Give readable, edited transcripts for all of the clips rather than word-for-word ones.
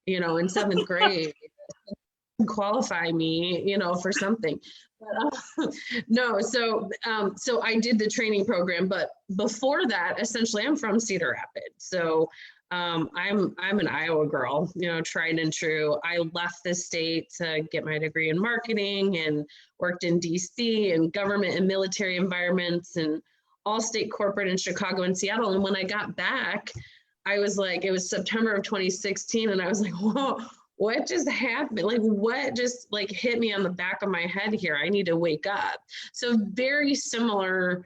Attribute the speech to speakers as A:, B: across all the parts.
A: in seventh grade, qualify me, for something. But no, so I did the training program, but before that, essentially, I'm from Cedar Rapids, so I'm an Iowa girl, tried and true. I left the state to get my degree in marketing and worked in DC and government and military environments and all state corporate in Chicago and Seattle. And when I got back, I was like, it was September of 2016, and I was like, whoa, what just happened? Like, what just like hit me on the back of my head here? I need to wake up. So very similar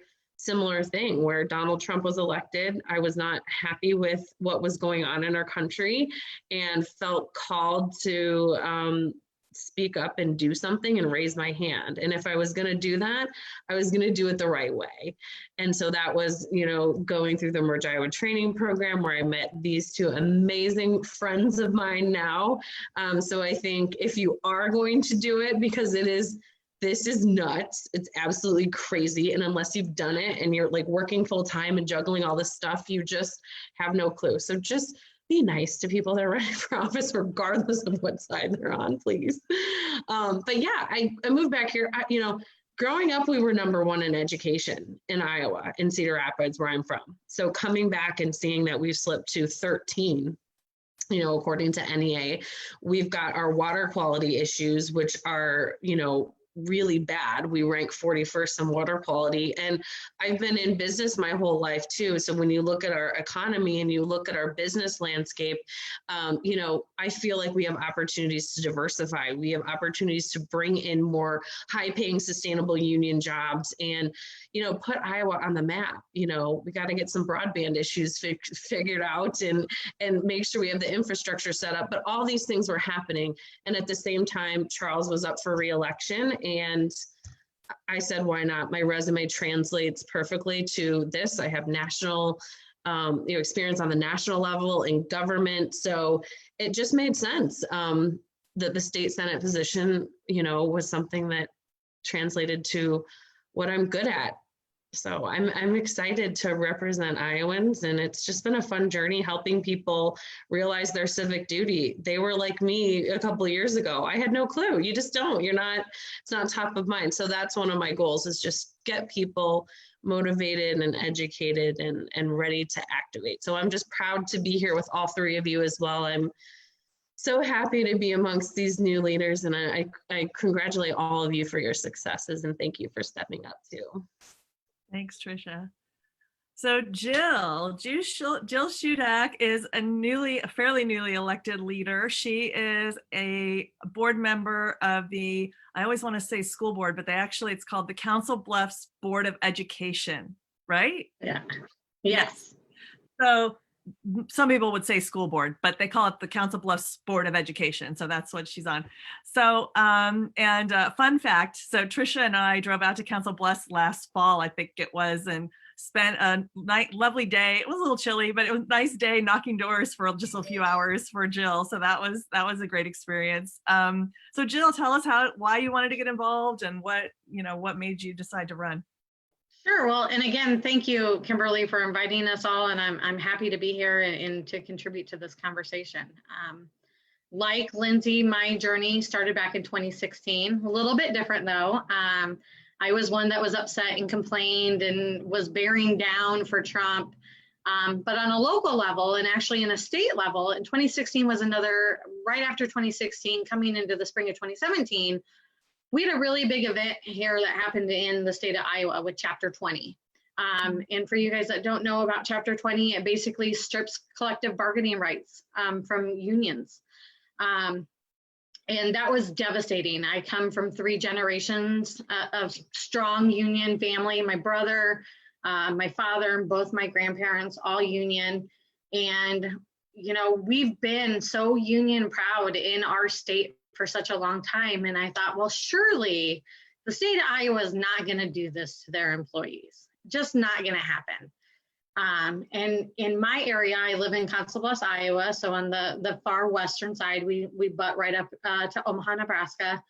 A: thing where Donald Trump was elected. I was not happy with what was going on in our country and felt called to speak up and do something and raise my hand. And if I was going to do that, I was going to do it the right way. And so that was, going through the Merge Iowa training program where I met these two amazing friends of mine now. So I think if you are going to do it, because this is nuts. It's absolutely crazy. And unless you've done it and you're like working full time and juggling all this stuff, you just have no clue. So just be nice to people that are running for office, regardless of what side they're on, please. But yeah, I moved back here. Growing up, we were #1 in education in Iowa, in Cedar Rapids, where I'm from. So coming back and seeing that we've slipped to 13, according to NEA, we've got our water quality issues, which are, really bad. We rank 41st in water quality. And I've been in business my whole life too. So when you look at our economy and you look at our business landscape, I feel like we have opportunities to diversify. We have opportunities to bring in more high paying, sustainable union jobs and, put Iowa on the map. We got to get some broadband issues figured out and make sure we have the infrastructure set up. But all these things were happening. And at the same time, Charles was up for re-election. And I said, why not? My resume translates perfectly to this. I have national experience on the national level in government. So it just made sense that the state Senate position, was something that translated to what I'm good at. So I'm excited to represent Iowans, and it's just been a fun journey helping people realize their civic duty. They were like me a couple of years ago. I had no clue. You just don't. It's not top of mind. So that's one of my goals, is just get people motivated and educated and ready to activate. So I'm just proud to be here with all three of you as well. I'm so happy to be amongst these new leaders, and I congratulate all of you for your successes, and thank you for stepping up too.
B: Thanks, Tricia. So Jill Shudak is a fairly newly elected leader. She is a board member of the, I always want to say school board, but it's called the Council Bluffs Board of Education, right?
C: Yeah. Yes.
B: So some people would say school board, but they call it the Council Bluffs Board of Education. So that's what she's on. So, fun fact. So Tricia and I drove out to Council Bluffs last fall, I think it was, and spent a lovely day. It was a little chilly, but it was a nice day knocking doors for just a few hours for Jill. So that was a great experience. So Jill, tell us why you wanted to get involved and what made you decide to run.
C: Sure. Well, and again, thank you, Kimberly, for inviting us all. And I'm happy to be here and to contribute to this conversation. Like Lindsay, my journey started back in 2016, a little bit different though. I was one that was upset and complained and was bearing down for Trump. But on a local level and actually in a state level, in 2016 was right after 2016, coming into the spring of 2017, we had a really big event here that happened in the state of Iowa with Chapter 20. And for you guys that don't know about Chapter 20, it basically strips collective bargaining rights from unions. And that was devastating. I come from 3 generations of strong union family. My brother, my father, and both my grandparents, all union. And, we've been so union proud in our state for such a long time. And I thought, well, surely the state of Iowa is not going to do this to their employees. Just not going to happen. And in my area, I live in Council Bluffs, Iowa. So on the far western side, we butt right up to Omaha, Nebraska.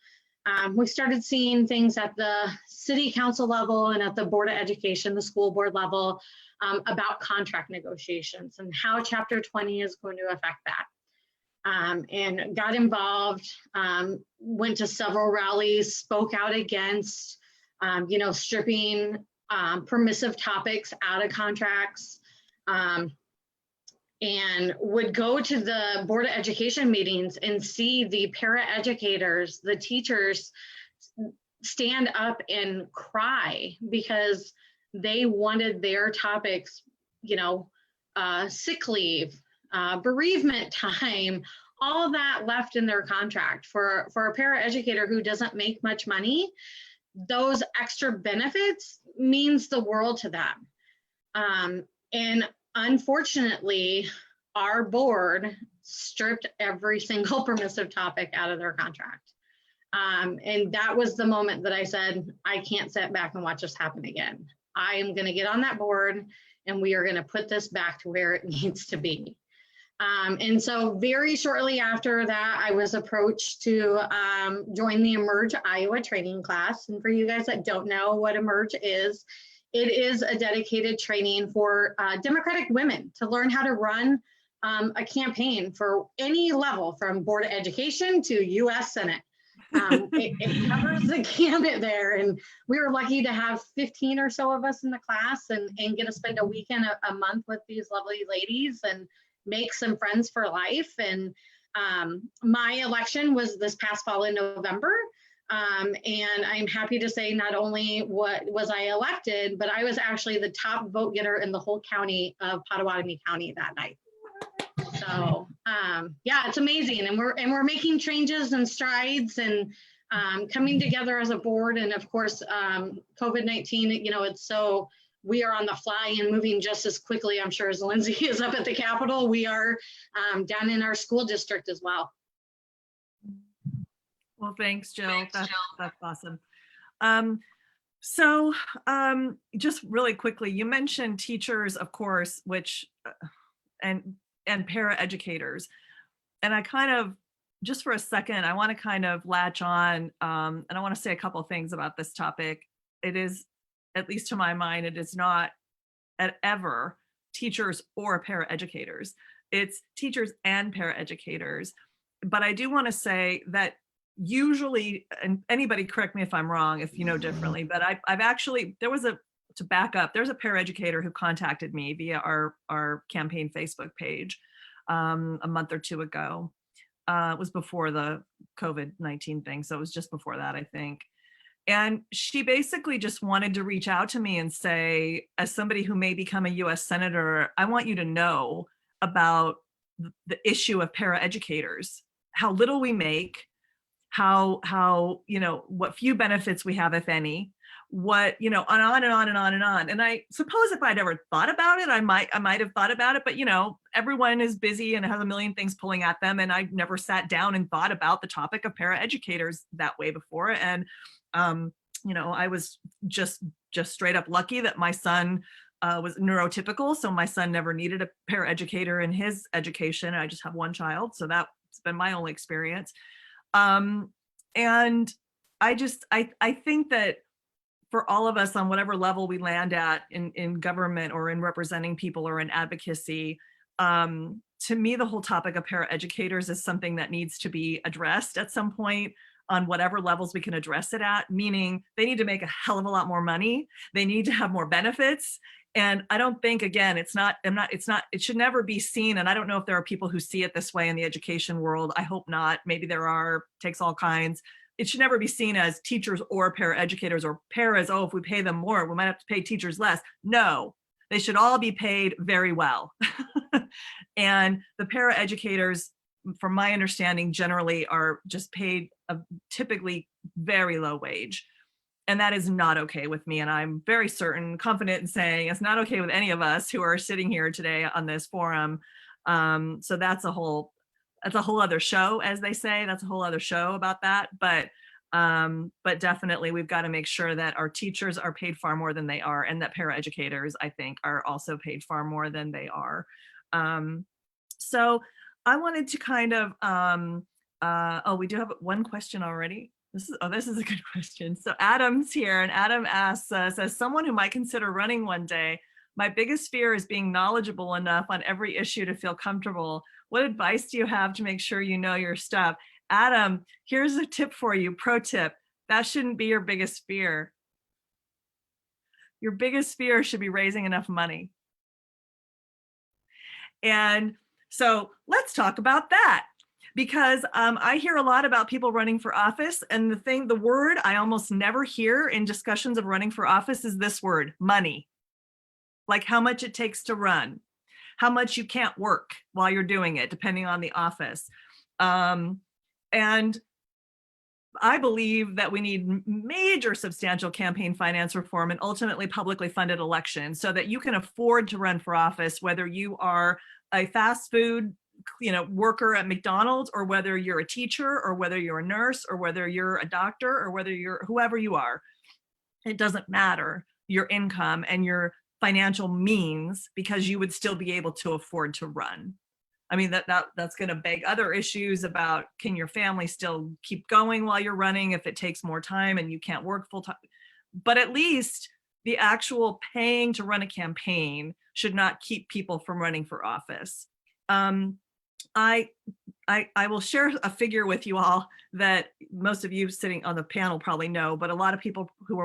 C: We started seeing things at the city council level and at the Board of Education, the school board level, about contract negotiations and how Chapter 20 is going to affect that. and got involved, went to several rallies, spoke out against, stripping permissive topics out of contracts, and would go to the Board of Education meetings and see the paraeducators, the teachers stand up and cry because they wanted their topics, sick leave, bereavement time, all of that left in their contract. For a paraeducator who doesn't make much money, those extra benefits means the world to them. And unfortunately, our board stripped every single permissive topic out of their contract. And that was the moment that I said, I can't sit back and watch this happen again. I am going to get on that board and we are going to put this back to where it needs to be. And so very shortly after that, I was approached to join the Emerge Iowa training class. And for you guys that don't know what Emerge is, it is a dedicated training for Democratic women to learn how to run a campaign for any level, from Board of Education to US Senate. It covers the gamut there. And we were lucky to have 15 or so of us in the class and get to spend a weekend, a month with these lovely ladies and make some friends for life. And my election was this past fall in November. And I'm happy to say not only was I elected, but I was actually the top vote getter in the whole county of Pottawatomie County that night. So yeah, it's amazing. And we're making changes and strides and coming together as a board. And of course, COVID-19, it's so, we are on the fly and moving just as quickly, I'm sure, as Lindsay is up at the Capitol. We are down in our school district as well.
B: Well, thanks, Jill. That's awesome. So just really quickly, you mentioned teachers, of course, which and paraeducators. And I kind of, just for a second, I want to kind of latch on, and I want to say a couple of things about this topic. It is, at least to my mind, it is not ever teachers or paraeducators. It's teachers and paraeducators. But I do want to say that usually, and anybody correct me if I'm wrong, if you know differently, but I've actually, to back up, there's a paraeducator who contacted me via our campaign Facebook page a month or two ago. It was before the COVID-19 thing, so it was just before that, I think. And she basically just wanted to reach out to me and say, as somebody who may become a US Senator, I want you to know about the issue of paraeducators, how little we make, how what few benefits we have, if any, what, and on and on and on and on. And I suppose if I'd ever thought about it, I might have thought about it, but everyone is busy and has a million things pulling at them. And I never sat down and thought about the topic of paraeducators that way before. And I was just straight up lucky that my son was neurotypical. So my son never needed a paraeducator in his education. I just have one child. So that's been my only experience. And I think that for all of us on whatever level we land at in government or in representing people or in advocacy, to me, the whole topic of paraeducators is something that needs to be addressed at some point on whatever levels we can address it at, meaning they need to make a hell of a lot more money. They need to have more benefits. And I don't think, again, it should never be seen. And I don't know if there are people who see it this way in the education world. I hope not. Maybe there are, takes all kinds. It should never be seen as teachers or paraeducators or paras, oh, if we pay them more, we might have to pay teachers less. No, they should all be paid very well. And the paraeducators, from my understanding, generally are just paid a typically very low wage. And that is not okay with me. And I'm very certain, confident in saying it's not okay with any of us who are sitting here today on this forum. So that's a whole other show, as they say. That's a whole other show about that. But definitely we've got to make sure that our teachers are paid far more than they are, and that paraeducators, I think, are also paid far more than they are. So I wanted to kind of, we do have one question already. This is a good question. So Adam's here, and Adam asks us, as someone who might consider running one day, My biggest fear is being knowledgeable enough on every issue to feel comfortable. What advice do you have to make sure you know your stuff? Adam, here's a tip for you, pro tip. That shouldn't be your biggest fear. Your biggest fear should be raising enough money. And so let's talk about that, because I hear a lot about people running for office, and the word I almost never hear in discussions of running for office is this word, money. Like how much it takes to run, how much you can't work while you're doing it, depending on the office. And I believe that we need major substantial campaign finance reform and ultimately publicly funded elections so that you can afford to run for office, whether you are a fast food worker at McDonald's, or whether you're a teacher, or whether you're a nurse, or whether you're a doctor, or whether you're whoever you are. It doesn't matter your income and your financial means, because you would still be able to afford to run. I mean, that's going to beg other issues about, can your family still keep going while you're running if it takes more time and you can't work full time? But at least the actual paying to run a campaign should not keep people from running for office. I will share a figure with you all that most of you sitting on the panel probably know, but a lot of people who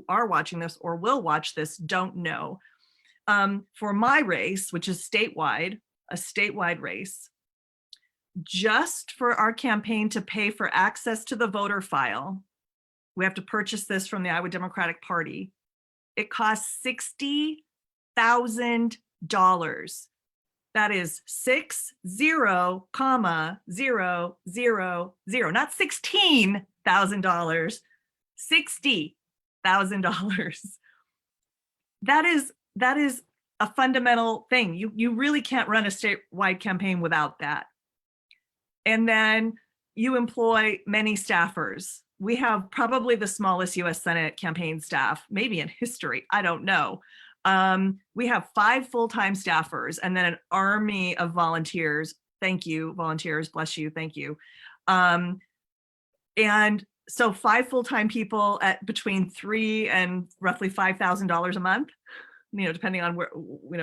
B: are watching this or will watch this don't know. For my race, which is statewide, a statewide race, just for our campaign to pay for access to the voter file, we have to purchase this from the Iowa Democratic Party. It costs $60,000. That is 60,000, not $16,000, $60,000. That is a fundamental thing. You really can't run a statewide campaign without that. And then you employ many staffers. We have probably the smallest US Senate campaign staff, maybe in history, I don't know. We have 5 full-time staffers and then an army of volunteers. Thank you, volunteers, bless you, thank you. And so 5 full-time people at between $3,000 and roughly $5,000 a month, depending on where,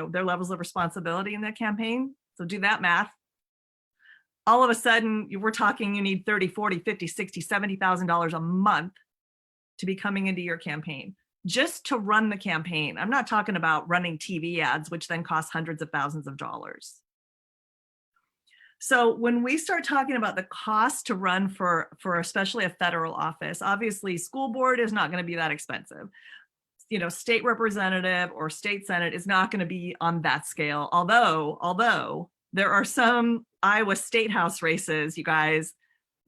B: their levels of responsibility in that campaign. So do that math. All of a sudden, we're talking you need $30,000, $40,000, $50,000, $60,000, $70,000 a month to be coming into your campaign, just to run the campaign. I'm not talking about running TV ads, which then cost hundreds of thousands of dollars. So when we start talking about the cost to run for especially a federal office, obviously school board is not going to be that expensive. State representative or state senate is not going to be on that scale. Although there are some Iowa State House races, you guys,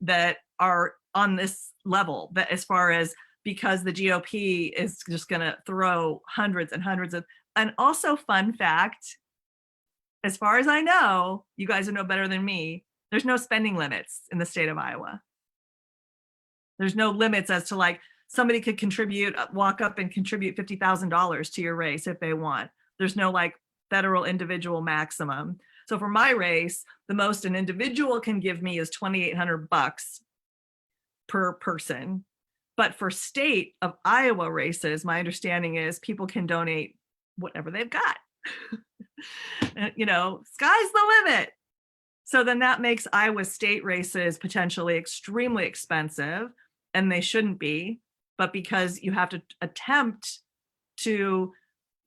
B: that are on this level, that as far as, because the GOP is just going to throw hundreds and hundreds of, and also fun fact, as far as I know, you guys know better than me, there's no spending limits in the state of Iowa. There's no limits as to like, somebody could walk up and contribute $50,000 to your race if they want. There's no like federal individual maximum. So for my race, the most an individual can give me is $2,800 per person. But for state of Iowa races, my understanding is people can donate whatever they've got. Sky's the limit. So then that makes Iowa state races potentially extremely expensive, and they shouldn't be. But because you have to attempt to,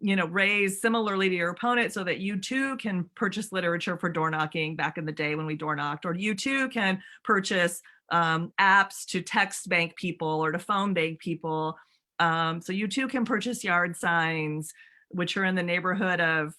B: raise similarly to your opponent so that you too can purchase literature for door knocking back in the day when we door knocked, or you too can purchase apps to text bank people or to phone bank people. So you too can purchase yard signs, which are in the neighborhood of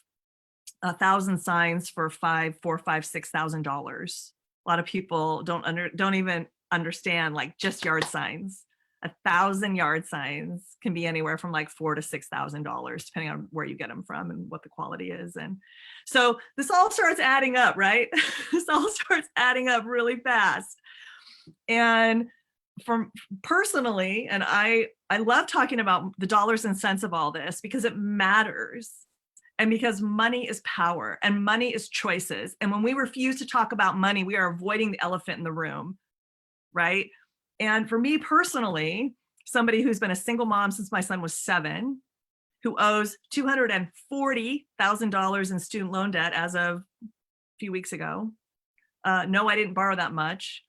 B: 1,000 signs for $4,000, $5,000, $6,000. A lot of people don't even understand like just yard signs. 1,000 yard signs can be anywhere from like $4,000 to $6,000, depending on where you get them from and what the quality is. And so this all starts adding up, right? This all starts adding up really fast. And from personally, and I love talking about the dollars and cents of all this because it matters. And because money is power and money is choices. And when we refuse to talk about money, we are avoiding the elephant in the room, right? And for me personally, somebody who's been a single mom since my son was 7, who owes $240,000 in student loan debt as of a few weeks ago. No, I didn't borrow that much.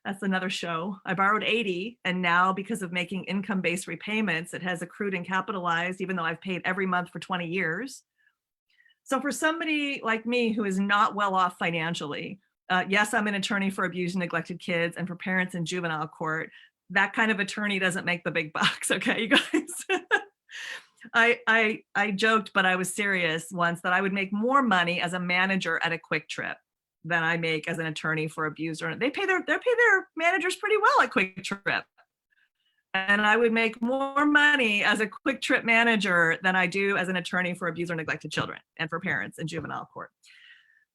B: That's another show. I borrowed 80, and now because of making income-based repayments, it has accrued and capitalized, even though I've paid every month for 20 years. So for somebody like me who is not well off financially, yes, I'm an attorney for abused and neglected kids and for parents in juvenile court. That kind of attorney doesn't make the big bucks, okay, you guys? I joked, but I was serious once that I would make more money as a manager at a Quick Trip than I make as an attorney for abused. They pay their managers pretty well at Quick Trip. And I would make more money as a Quick Trip manager than I do as an attorney for abused or neglected children and for parents in juvenile court.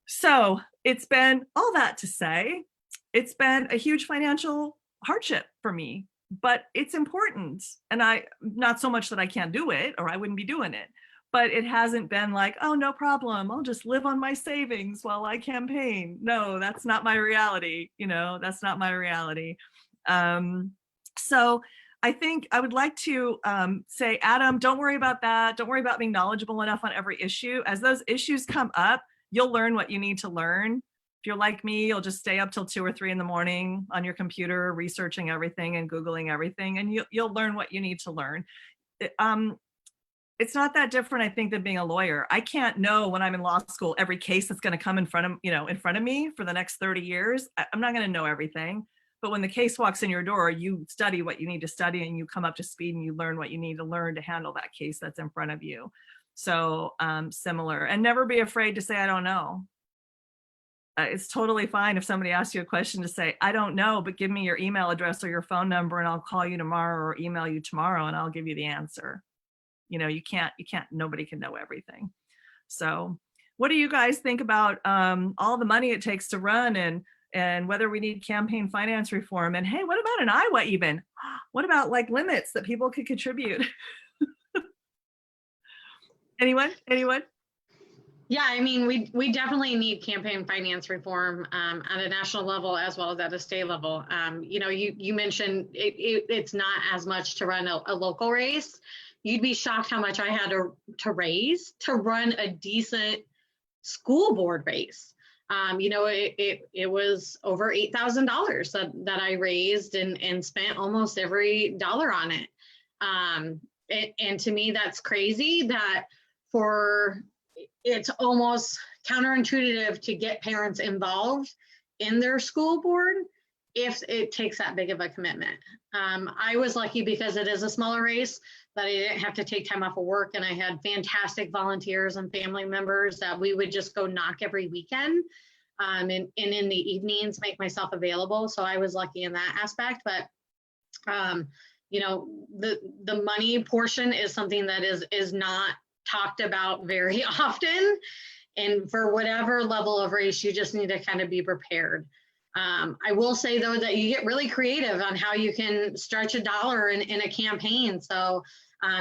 B: So it's been all that to say, it's been a huge financial hardship for me, but it's important. And not so much that I can't do it or I wouldn't be doing it, but it hasn't been like, oh, no problem, I'll just live on my savings while I campaign. No, that's not my reality. That's not my reality. So I think I would like to say, Adam, don't worry about that. Don't worry about being knowledgeable enough on every issue. As those issues come up, you'll learn what you need to learn. If you're like me, you'll just stay up till 2 or 3 in the morning on your computer, researching everything and Googling everything, and you'll learn what you need to learn. It's not that different, I think, than being a lawyer. I can't know when I'm in law school every case that's going to come in front of me for the next 30 years. I'm not going to know everything. But when the case walks in your door, you study what you need to study and you come up to speed and you learn what you need to learn to handle that case that's in front of you. So similar, and never be afraid to say, I don't know. It's totally fine if somebody asks you a question to say, I don't know, but give me your email address or your phone number and I'll call you tomorrow or email you tomorrow and I'll give you the answer. You can't, nobody can know everything. So what do you guys think about all the money it takes to run and whether we need campaign finance reform? And hey, what about an Iowa even? What about like limits that people could contribute? Anyone?
C: Yeah, I mean, we definitely need campaign finance reform at a national level as well as at a state level. You mentioned it's not as much to run a local race. You'd be shocked how much I had to raise to run a decent school board race. It was over $8,000 that I raised and spent almost every dollar on it. And to me, that's crazy that it's almost counterintuitive to get parents involved in their school board if it takes that big of a commitment. I was lucky because it is a smaller race that I didn't have to take time off of work, and I had fantastic volunteers and family members that we would just go knock every weekend and in the evenings make myself available. So I was lucky in that aspect. But the money portion is something that is not talked about very often. And for whatever level of race, you just need to kind of be prepared. I will say, though, that you get really creative on how you can stretch $1 in a campaign. So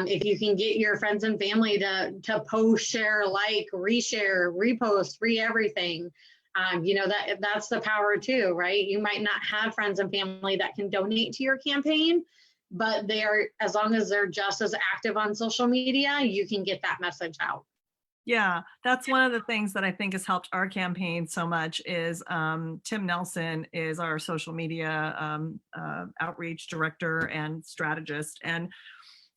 C: if you can get your friends and family to post, share, like, reshare, repost, everything, that's the power too, right? You might not have friends and family that can donate to your campaign, but as long as they're just as active on social media, you can get that message out.
B: Yeah, that's one of the things that I think has helped our campaign so much is Tim Nelson is our social media outreach director and strategist. And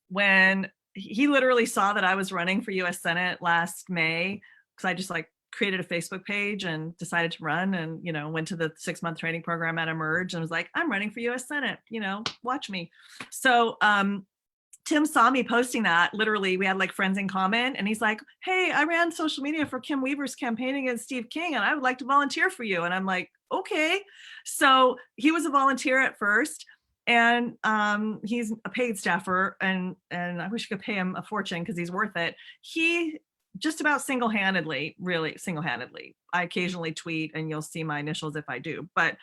B: when he literally saw that I was running for US Senate last May, because I just created a Facebook page and decided to run and, went to the 6-month training program at Emerge and was like, I'm running for US Senate, watch me. So Tim saw me posting that. Literally, we had friends in common, and he's like, hey, I ran social media for Kim Weaver's campaign against Steve King, and I would like to volunteer for you. And I'm like, okay. So he was a volunteer at first, and he's a paid staffer, and I wish I could pay him a fortune because he's worth it. He just about really single-handedly. I occasionally tweet, and you'll see my initials if I do. But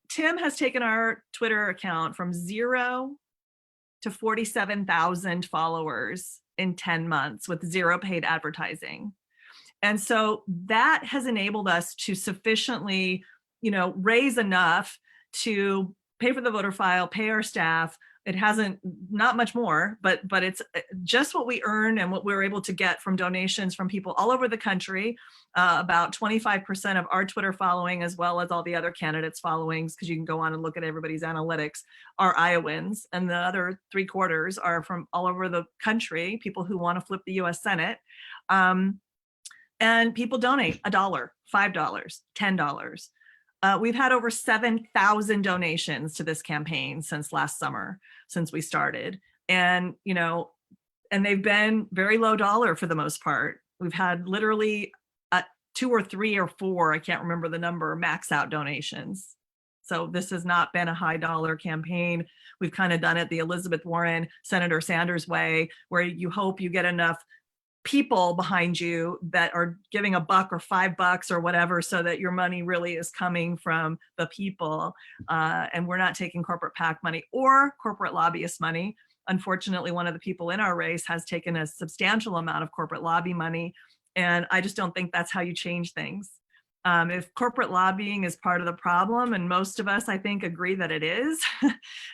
B: Tim has taken our Twitter account from 0 to 47,000 followers in 10 months with 0 paid advertising. And so that has enabled us to sufficiently, raise enough to pay for the voter file, pay our staff, It hasn't, not much more, but it's just what we earn and what we're able to get from donations from people all over the country. About 25% of our Twitter following, as well as all the other candidates' followings, because you can go on and look at everybody's analytics, are Iowans. And the other 3/4 are from all over the country, people who want to flip the US Senate. And people donate $1, $5, $10. We've had over 7,000 donations to this campaign since last summer, since we started. And, and they've been very low dollar for the most part. We've had literally 2 or 3 or 4, I can't remember the number, max out donations. So this has not been a high dollar campaign. We've kind of done it the Elizabeth Warren, Senator Sanders way, where you hope you get enough people behind you that are giving $1 or $5 or whatever, so that your money really is coming from the people. And we're not taking corporate PAC money or corporate lobbyist money. Unfortunately, one of the people in our race has taken a substantial amount of corporate lobby money. And I just don't think that's how you change things. If corporate lobbying is part of the problem, and most of us, I think, agree that it is,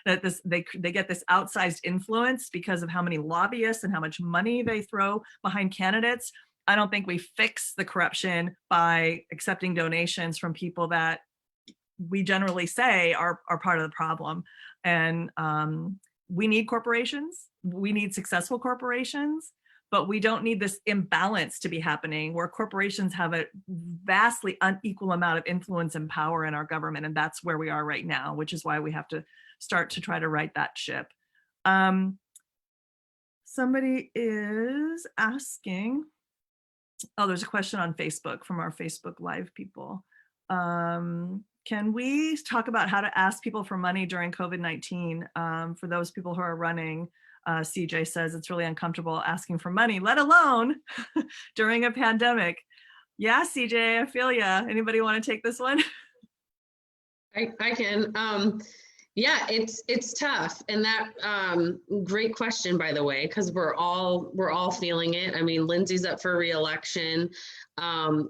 B: that they get this outsized influence because of how many lobbyists and how much money they throw behind candidates. I don't think we fix the corruption by accepting donations from people that we generally say are part of the problem. And we need corporations. We need successful corporations. But we don't need this imbalance to be happening where corporations have a vastly unequal amount of influence and power in our government. And that's where we are right now, which is why we have to start to try to right that ship. Somebody is asking, oh, there's a question on Facebook from our Facebook Live people. Can we talk about how to ask people for money during COVID-19 for those people who are running? CJ says it's really uncomfortable asking for money, let alone during a pandemic. Yeah, CJ, I feel ya. Anybody want to take this one?
A: I can. Yeah, it's tough, and that great question, by the way, because we're all feeling it. I mean, Lindsay's up for re-election.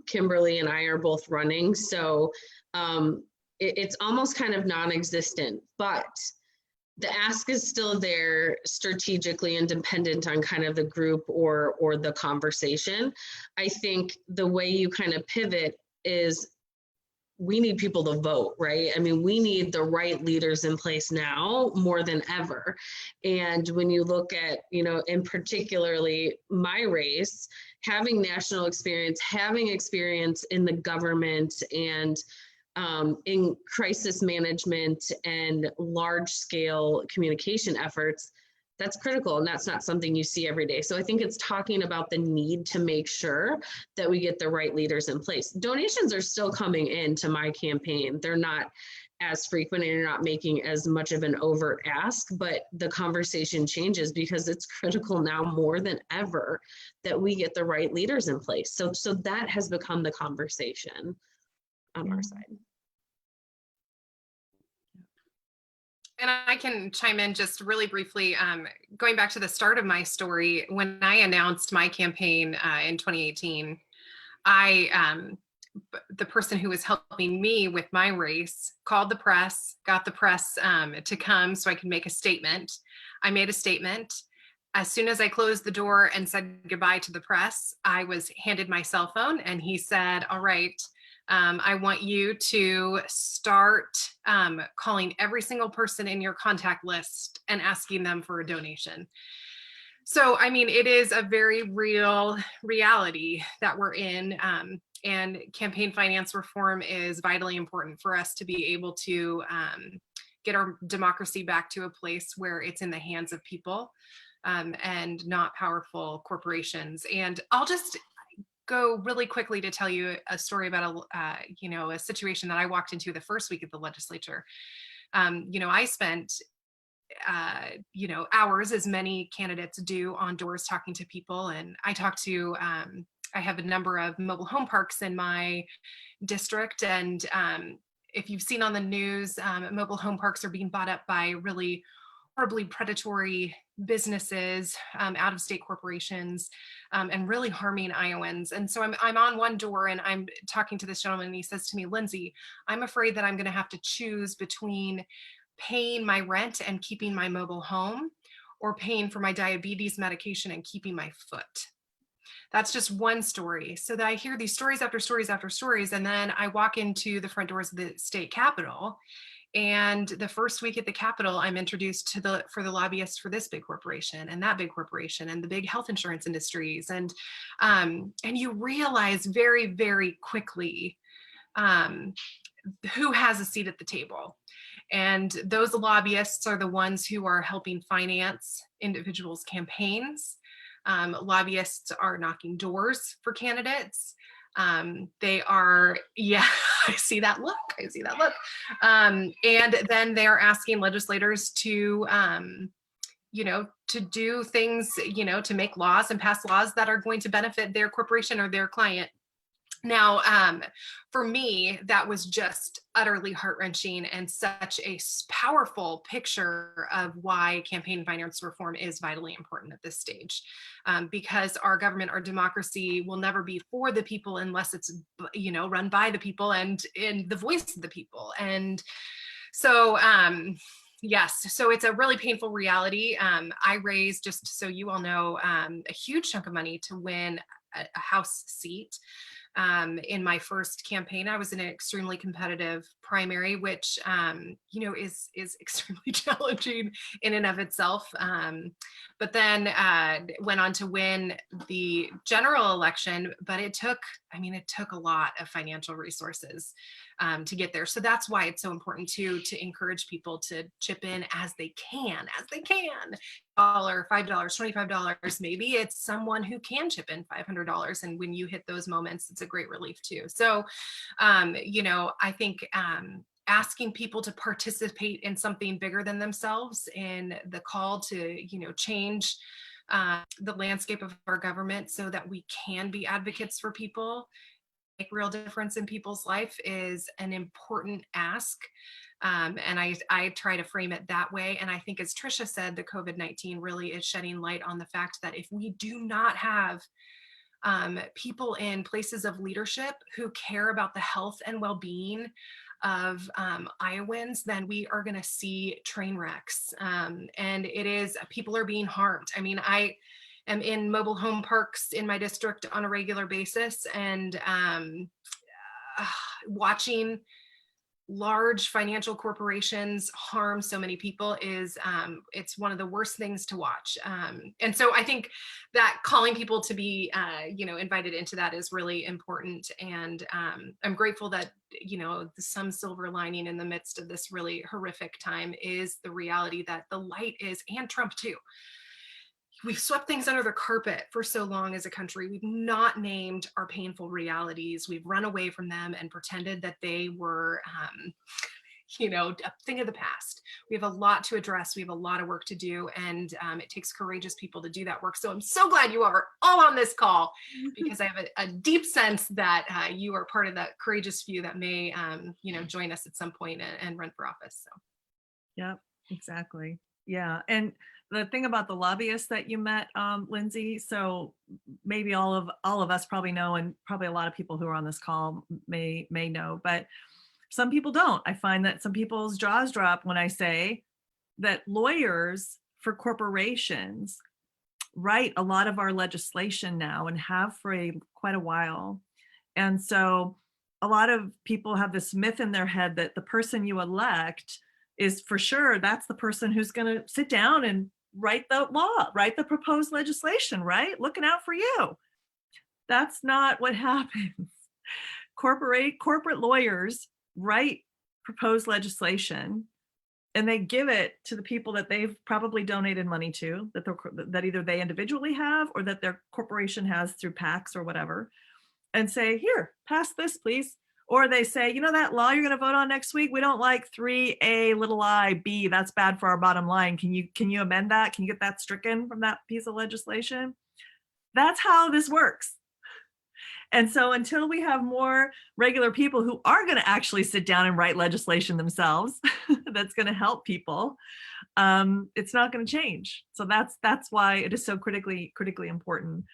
A: Kimberly and I are both running, so it's almost kind of non-existent, but the ask is still there strategically and dependent on kind of the group or the conversation. I think the way you kind of pivot is we need people to vote, right? I mean, we need the right leaders in place now more than ever. And when you look at, in particularly my race, having national experience, having experience in the government and in crisis management and large scale communication efforts, that's critical. And that's not something you see every day. So I think it's talking about the need to make sure that we get the right leaders in place. Donations are still coming into my campaign. They're not as frequent and you're not making as much of an overt ask, but the conversation changes because it's critical now more than ever that we get the right leaders in place. So that has become the conversation on our side.
D: And I can chime in just really briefly, going back to the start of my story, when I announced my campaign in 2018, the person who was helping me with my race called the press, got the press to come so I could make a statement. I made a statement. As soon as I closed the door and said goodbye to the press, I was handed my cell phone and he said, all right, I want you to start calling every single person in your contact list and asking them for a donation. So, I mean, it is a very real reality that we're in, and campaign finance reform is vitally important for us to be able to get our democracy back to a place where it's in the hands of people and not powerful corporations. And I'll just go really quickly to tell you a story about a situation that I walked into the first week of the legislature. I spent hours, as many candidates do, on doors talking to people, and I talked to I have a number of mobile home parks in my district, and if you've seen on the news, mobile home parks are being bought up by really horribly predatory businesses, out-of-state corporations, and really harming Iowans. And so I'm on one door and I'm talking to this gentleman and he says to me, Lindsay, I'm afraid that I'm going to have to choose between paying my rent and keeping my mobile home, or paying for my diabetes medication and keeping my foot. That's just one story. So that I hear these stories after stories after stories, and then I walk into the front doors of the state capitol, and the first week at the Capitol, I'm introduced to the lobbyists for this big corporation and that big corporation and the big health insurance industries, and you realize very, very quickly who has a seat at the table. And those lobbyists are the ones who are helping finance individuals' campaigns. Lobbyists are knocking doors for candidates. They are, yeah, I see that look. And then they are asking legislators to, to do things, to make laws and pass laws that are going to benefit their corporation or their client. Now, for me, that was just utterly heart-wrenching and such a powerful picture of why campaign finance reform is vitally important at this stage, because our government, our democracy will never be for the people unless it's, run by the people and in the voice of the people. And so, yes, so it's a really painful reality. I raised, just so you all know, a huge chunk of money to win a House seat. In my first campaign, I was in an extremely competitive primary, which, is extremely challenging in and of itself. But then went on to win the general election, but it took a lot of financial resources to get there. So that's why it's so important to encourage people to chip in as they can. $5, $25, maybe it's someone who can chip in $500. And when you hit those moments, it's a great relief too. So, I think asking people to participate in something bigger than themselves, in the call to, change the landscape of our government so that we can be advocates for people, make real difference in people's life, is an important ask. And I try to frame it that way. And I think, as Tricia said, the COVID-19 really is shedding light on the fact that if we do not have people in places of leadership who care about the health and well-being of Iowans, then we are going to see train wrecks. And people are being harmed. I mean, I am in mobile home parks in my district on a regular basis, and watching large financial corporations harm so many people is it's one of the worst things to watch. And so I think that calling people to be invited into that is really important. And I'm grateful that some silver lining in the midst of this really horrific time is the reality that the light is, and Trump too. We've swept things under the carpet for so long as a country. We've not named our painful realities. We've run away from them and pretended that they were, a thing of the past. We have a lot to address. We have a lot of work to do, and it takes courageous people to do that work. So I'm so glad you are all on this call, because I have a deep sense that you are part of that courageous few that may, join us at some point and run for office. So.
B: Yep, exactly. Yeah. And the thing about the lobbyists that you met, Lindsay, so maybe all of us probably know, and probably a lot of people who are on this call may know, but some people don't. I find that some people's jaws drop when I say that lawyers for corporations write a lot of our legislation now, and have for quite a while. And so a lot of people have this myth in their head that the person you elect is for sure, that's the person who's going to sit down and write the law, write the proposed legislation, right? Looking out for you. That's not what happens. Corporate lawyers write proposed legislation, and they give it to the people that they've probably donated money to, that either they individually have or that their corporation has through PACs or whatever, and say, here, pass this, please. Or they say, that law you're going to vote on next week, we don't like 3A(b), that's bad for our bottom line. Can you amend that? Can you get that stricken from that piece of legislation? That's how this works. And so until we have more regular people who are going to actually sit down and write legislation themselves, that's going to help people, it's not going to change. So that's why it is so critically important.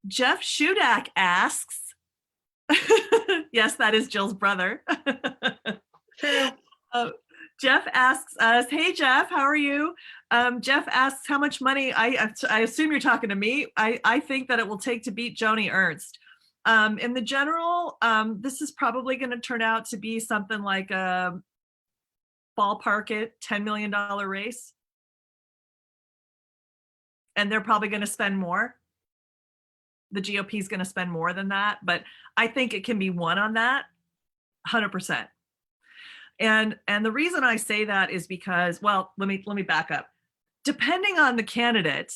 B: Jeff Shudak asks, yes, that is Jill's brother.
C: True.
B: Jeff asks us, hey, Jeff, how are you? Jeff asks how much money, I assume you're talking to me. I think that it will take to beat Joni Ernst. In the general, this is probably going to turn out to be something like a ballpark it $10 million race. And they're probably going to spend more. The GOP is going to spend more than that, but I think it can be won on that 100%. And the reason I say that is because, well, let me back up. Depending on the candidate,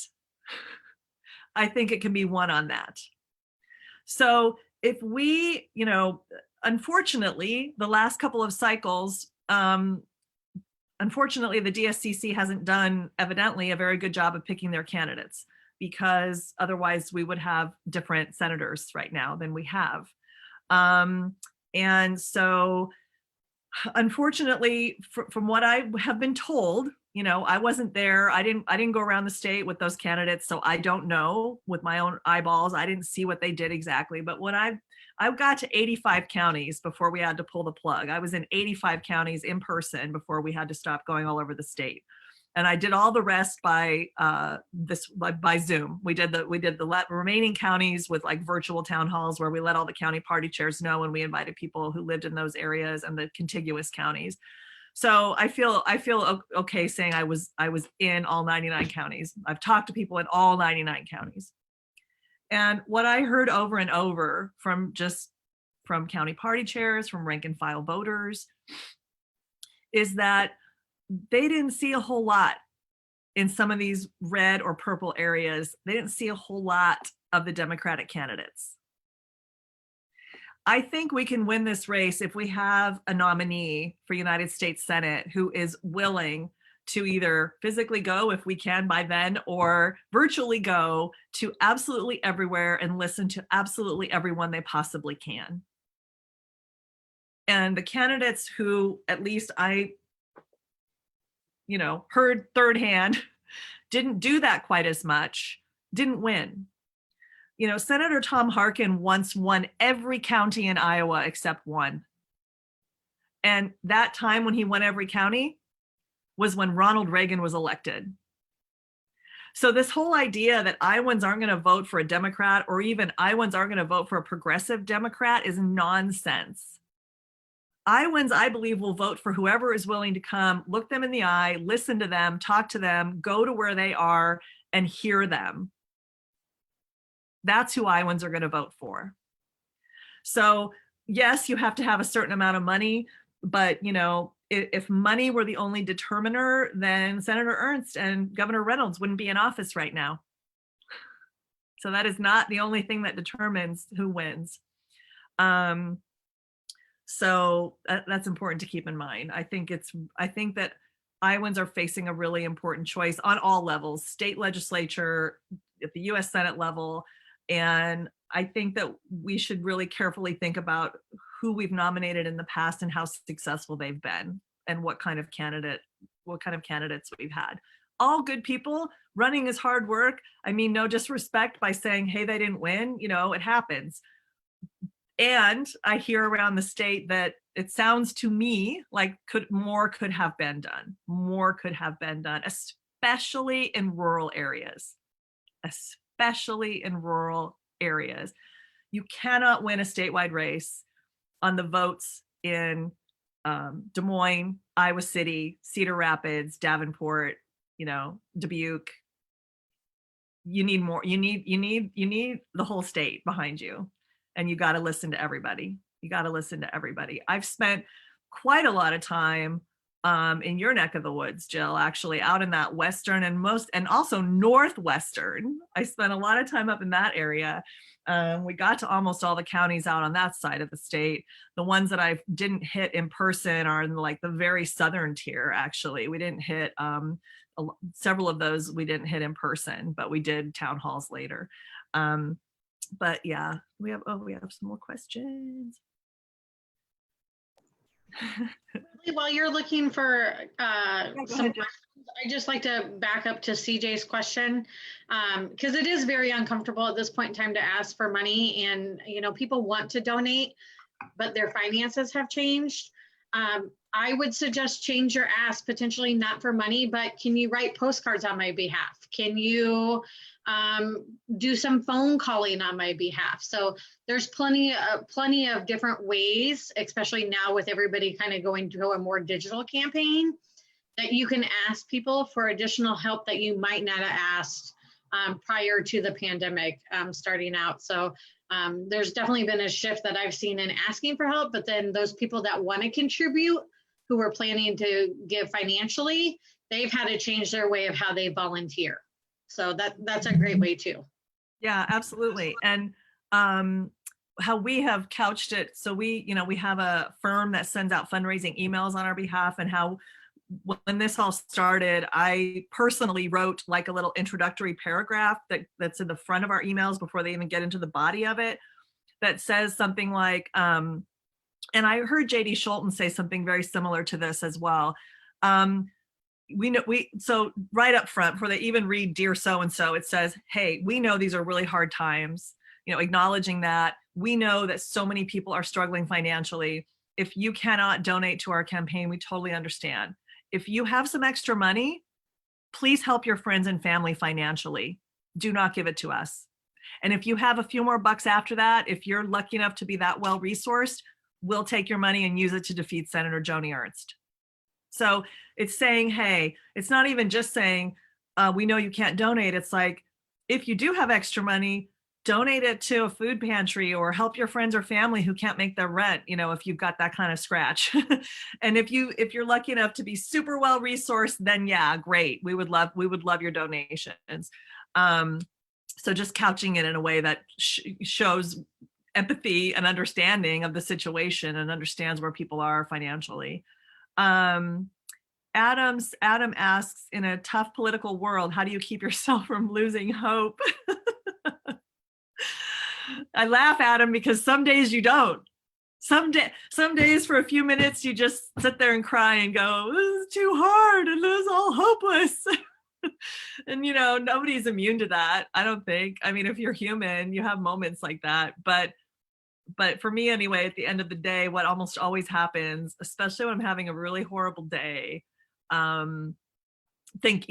B: I think it can be won on that. So if we, unfortunately, the last couple of cycles, unfortunately, the DSCC hasn't done, evidently, a very good job of picking their candidates, because otherwise we would have different senators right now than we have. And so, unfortunately, from what I have been told, I wasn't there. I didn't go around the state with those candidates, so I don't know with my own eyeballs. I didn't see what they did exactly. But when I got to 85 counties before we had to pull the plug. I was in 85 counties in person before we had to stop going all over the state. And I did all the rest by Zoom. We did the remaining counties with like virtual town halls where we let all the county party chairs know, and we invited people who lived in those areas and the contiguous counties. So I feel okay saying I was in all 99 counties. I've talked to people in all 99 counties. And what I heard over and over from county party chairs, from rank and file voters, is that they didn't see a whole lot in some of these red or purple areas. They didn't see a whole lot of the Democratic candidates. I think we can win this race if we have a nominee for United States Senate who is willing to either physically go, if we can by then, or virtually go to absolutely everywhere and listen to absolutely everyone they possibly can. And the candidates who, at least I heard third hand, didn't do that quite as much, didn't win. Senator Tom Harkin once won every county in Iowa except one. And that time when he won every county was when Ronald Reagan was elected. So this whole idea that Iowans aren't going to vote for a Democrat, or even Iowans aren't going to vote for a progressive Democrat, is nonsense. Iowans, I believe, will vote for whoever is willing to come, look them in the eye, listen to them, talk to them, go to where they are and hear them. That's who Iowans are going to vote for. So yes, you have to have a certain amount of money, but if money were the only determiner, then Senator Ernst and Governor Reynolds wouldn't be in office right now. So that is not the only thing that determines who wins. So that's important to keep in mind. I think that Iowans are facing a really important choice on all levels, state legislature, at the US Senate level. And I think that we should really carefully think about who we've nominated in the past and how successful they've been, and what kind of candidates we've had. All good people. Running is hard work. I mean, no disrespect by saying, hey, they didn't win. It happens. And I hear around the state that it sounds to me like more could have been done. More could have been done, especially in rural areas. Especially in rural areas. You cannot win a statewide race on the votes in Des Moines, Iowa City, Cedar Rapids, Davenport, Dubuque. You need more. You need the whole state behind you, and you got to listen to everybody. I've spent quite a lot of time in your neck of the woods, Jill, actually out in that western and also northwestern. I spent a lot of time up in that area. We got to almost all the counties out on that side of the state. The ones that I didn't hit in person are in like the very southern tier, actually. We didn't hit several of those we didn't hit in person, but we did town halls later. But yeah, we have some more questions.
C: While you're looking for some questions, I'd just like to back up to CJ's question, because it is very uncomfortable at this point in time to ask for money, and people want to donate, but their finances have changed. I would suggest change your ask, potentially not for money, but can you write postcards on my behalf? Can you do some phone calling on my behalf? So there's plenty of different ways, especially now with everybody kind of going to a more digital campaign, that you can ask people for additional help that you might not have asked prior to the pandemic starting out. So there's definitely been a shift that I've seen in asking for help, but then those people that want to contribute, who were planning to give financially, they've had to change their way of how they volunteer. So that's a great way too.
B: Yeah, absolutely. And how we have couched it, so we have a firm that sends out fundraising emails on our behalf, and how when this all started, I personally wrote like a little introductory paragraph that's in the front of our emails before they even get into the body of it, that says something like, and I heard JD Scholten say something very similar to this as well. So right up front, before they even read Dear So-and-so, it says, hey, we know these are really hard times, acknowledging that we know that so many people are struggling financially. If you cannot donate to our campaign, we totally understand. If you have some extra money, please help your friends and family financially. Do not give it to us. And if you have a few more bucks after that, if you're lucky enough to be that well resourced, we'll take your money and use it to defeat Senator Joni Ernst. So it's saying, hey, it's not even just saying, we know you can't donate. It's like, if you do have extra money, donate it to a food pantry or help your friends or family who can't make their rent, if you've got that kind of scratch. And if you're lucky enough to be super well resourced, then yeah, great. We would love your donations. So just couching it in a way that shows empathy and understanding of the situation and understands where people are financially. Adam asks, in a tough political world, how do you keep yourself from losing hope? I laugh, Adam, because some days you don't. Some days for a few minutes, you just sit there and cry and go, this is too hard and this is all hopeless. And, nobody's immune to that, I don't think. I mean, if you're human, you have moments like that. But for me anyway, at the end of the day, what almost always happens, especially when I'm having a really horrible day, think,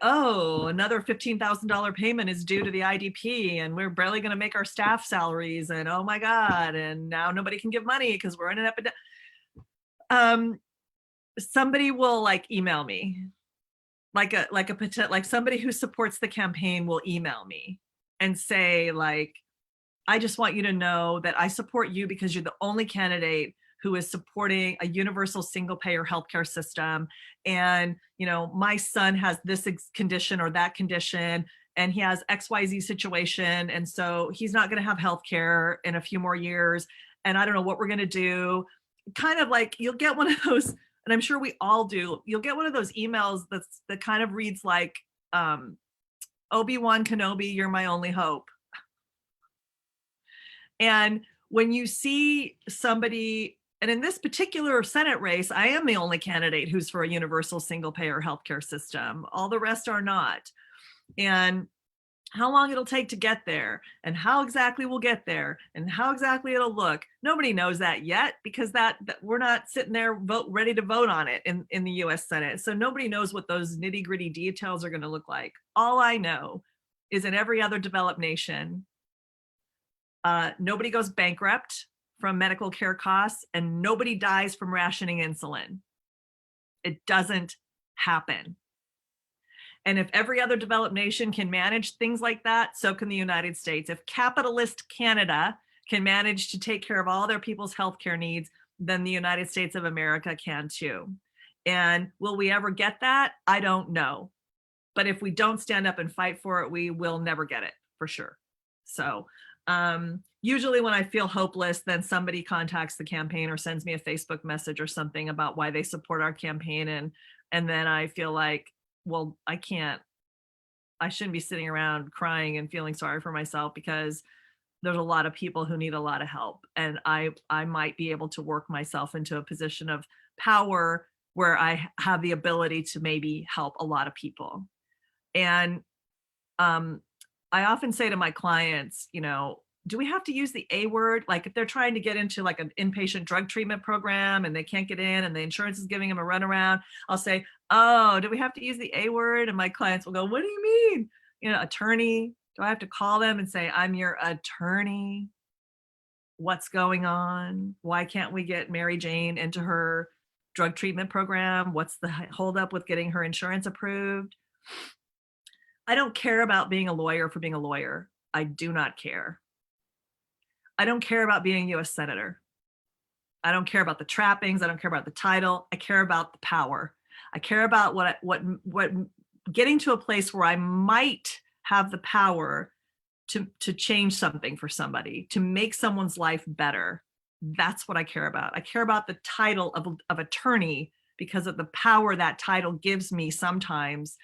B: oh, another $15,000 payment is due to the IDP and we're barely going to make our staff salaries, and oh my God, and now nobody can give money because we're in an epidemic. Somebody will email me, like somebody who supports the campaign will email me and say, I just want you to know that I support you because you're the only candidate who is supporting a universal single payer healthcare system. And, my son has this condition or that condition, and he has XYZ situation. And so he's not going to have healthcare in a few more years. And I don't know what we're going to do. Kind of like, you'll get one of those, and I'm sure we all do, you'll get one of those emails that kind of reads like, Obi-Wan Kenobi, you're my only hope. And when you see somebody, and in this particular Senate race, I am the only candidate who's for a universal single payer healthcare system. All the rest are not. And how long it'll take to get there, and how exactly we'll get there, and how exactly it'll look, nobody knows that yet, because that we're not sitting there ready to vote on it in the US Senate. So nobody knows what those nitty gritty details are going to look like. All I know is in every other developed nation, nobody goes bankrupt from medical care costs, and nobody dies from rationing insulin. It doesn't happen. And if every other developed nation can manage things like that, so can the United States. If capitalist Canada can manage to take care of all their people's healthcare needs, then the United States of America can too. And will we ever get that? I don't know. But if we don't stand up and fight for it, we will never get it, for sure. So usually when I feel hopeless, then somebody contacts the campaign or sends me a Facebook message or something about why they support our campaign. And then I feel like, well, I shouldn't be sitting around crying and feeling sorry for myself, because there's a lot of people who need a lot of help. And I might be able to work myself into a position of power where I have the ability to maybe help a lot of people. And I often say to my clients, do we have to use the A word? Like if they're trying to get into like an inpatient drug treatment program and they can't get in and the insurance is giving them a runaround, I'll say, oh, do we have to use the A word? And my clients will go, what do you mean? You know, attorney, do I have to call them and say, I'm your attorney? What's going on? Why can't we get Mary Jane into her drug treatment program? What's the holdup with getting her insurance approved? I don't care about being a lawyer for being a lawyer. I do not care. I don't care about being a US Senator. I don't care about the trappings. I don't care about the title. I care about the power. I care about what getting to a place where I might have the power to change something for somebody, to make someone's life better. That's what I care about. I care about the title of attorney because of the power that title gives me sometimes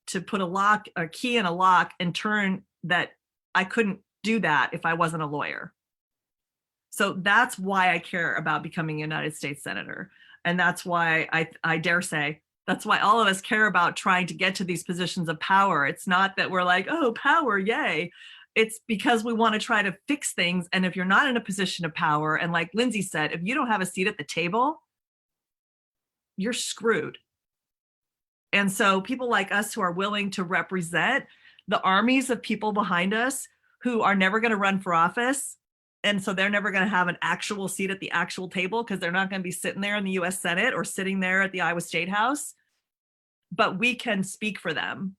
B: to put a key in a lock and turn that I couldn't do that if I wasn't a lawyer. So that's why I care about becoming a United States Senator. And that's why I dare say, that's why all of us care about trying to get to these positions of power. It's not that we're like, oh, power, yay. It's because we want to try to fix things. And if you're not in a position of power, and like Lindsay said, if you don't have a seat at the table, you're screwed. And so people like us who are willing to represent the armies of people behind us who are never going to run for office, and so they're never going to have an actual seat at the actual table because they're not going to be sitting there in the US Senate or sitting there at the Iowa State House, but we can speak for them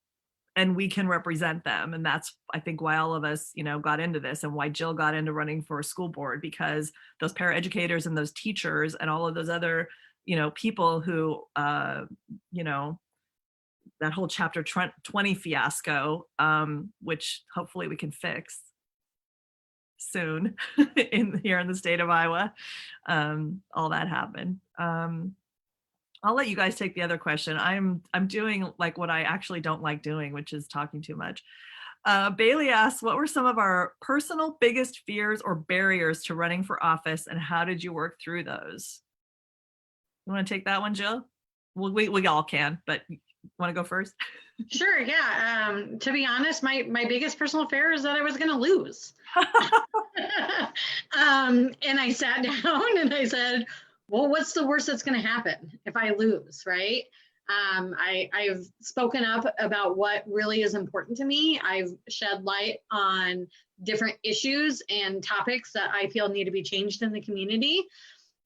B: and we can represent them. And that's, I think, why all of us, got into this and why Jill got into running for a school board, because those paraeducators and those teachers and all of those other, people who, that whole chapter 20 fiasco, which hopefully we can fix soon here in the state of Iowa. All that happened. I'll let you guys take the other question. I'm doing like what I actually don't like doing, which is talking too much. Bailey asks, what were some of our personal biggest fears or barriers to running for office, and how did you work through those? You want to take that one, Jill? Well, we all can, but want to go first?
C: Sure, yeah. To be honest, my biggest personal fear is that I was going to lose. And I sat down and I said, well, what's the worst that's going to happen if I lose, right? I've spoken up about what really is important to me. I've shed light on different issues and topics that I feel need to be changed in the community.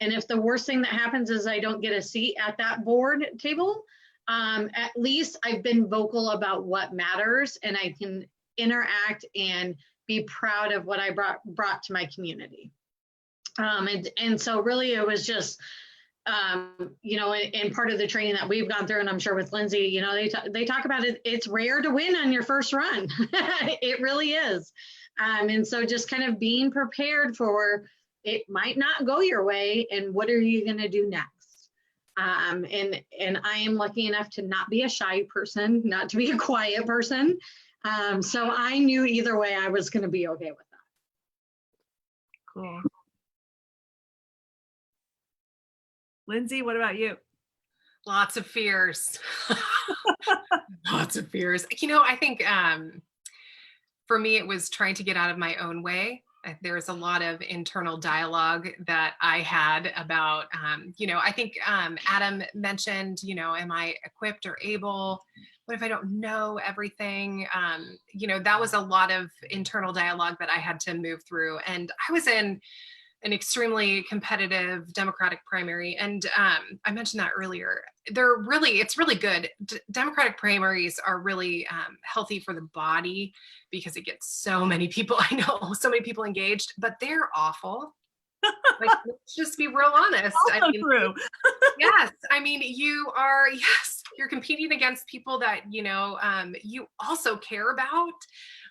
C: And if the worst thing that happens is I don't get a seat at that board table, at least I've been vocal about what matters, and I can interact and be proud of what I brought to my community. And so really it was just, and part of the training that we've gone through, and I'm sure with Lindsay, they talk about it, it's rare to win on your first run. It really is. And so just kind of being prepared for it might not go your way, and what are you going to do next? And I am lucky enough to not be a shy person, not to be a quiet person. So I knew either way I was going to be okay with that.
B: Cool. Lindsay, what about you?
D: Lots of fears. Lots of fears. I think for me, it was trying to get out of my own way. There's a lot of internal dialogue that I had about, I think Adam mentioned, am I equipped or able? What if I don't know everything? That was a lot of internal dialogue that I had to move through. And I was in an extremely competitive Democratic primary. And I mentioned that earlier. It's really good. Democratic primaries are really healthy for the body because it gets so many people, so many people engaged, but they're awful. Like, let's just be real honest.
B: True.
D: Yes. You're competing against people that, you also care about,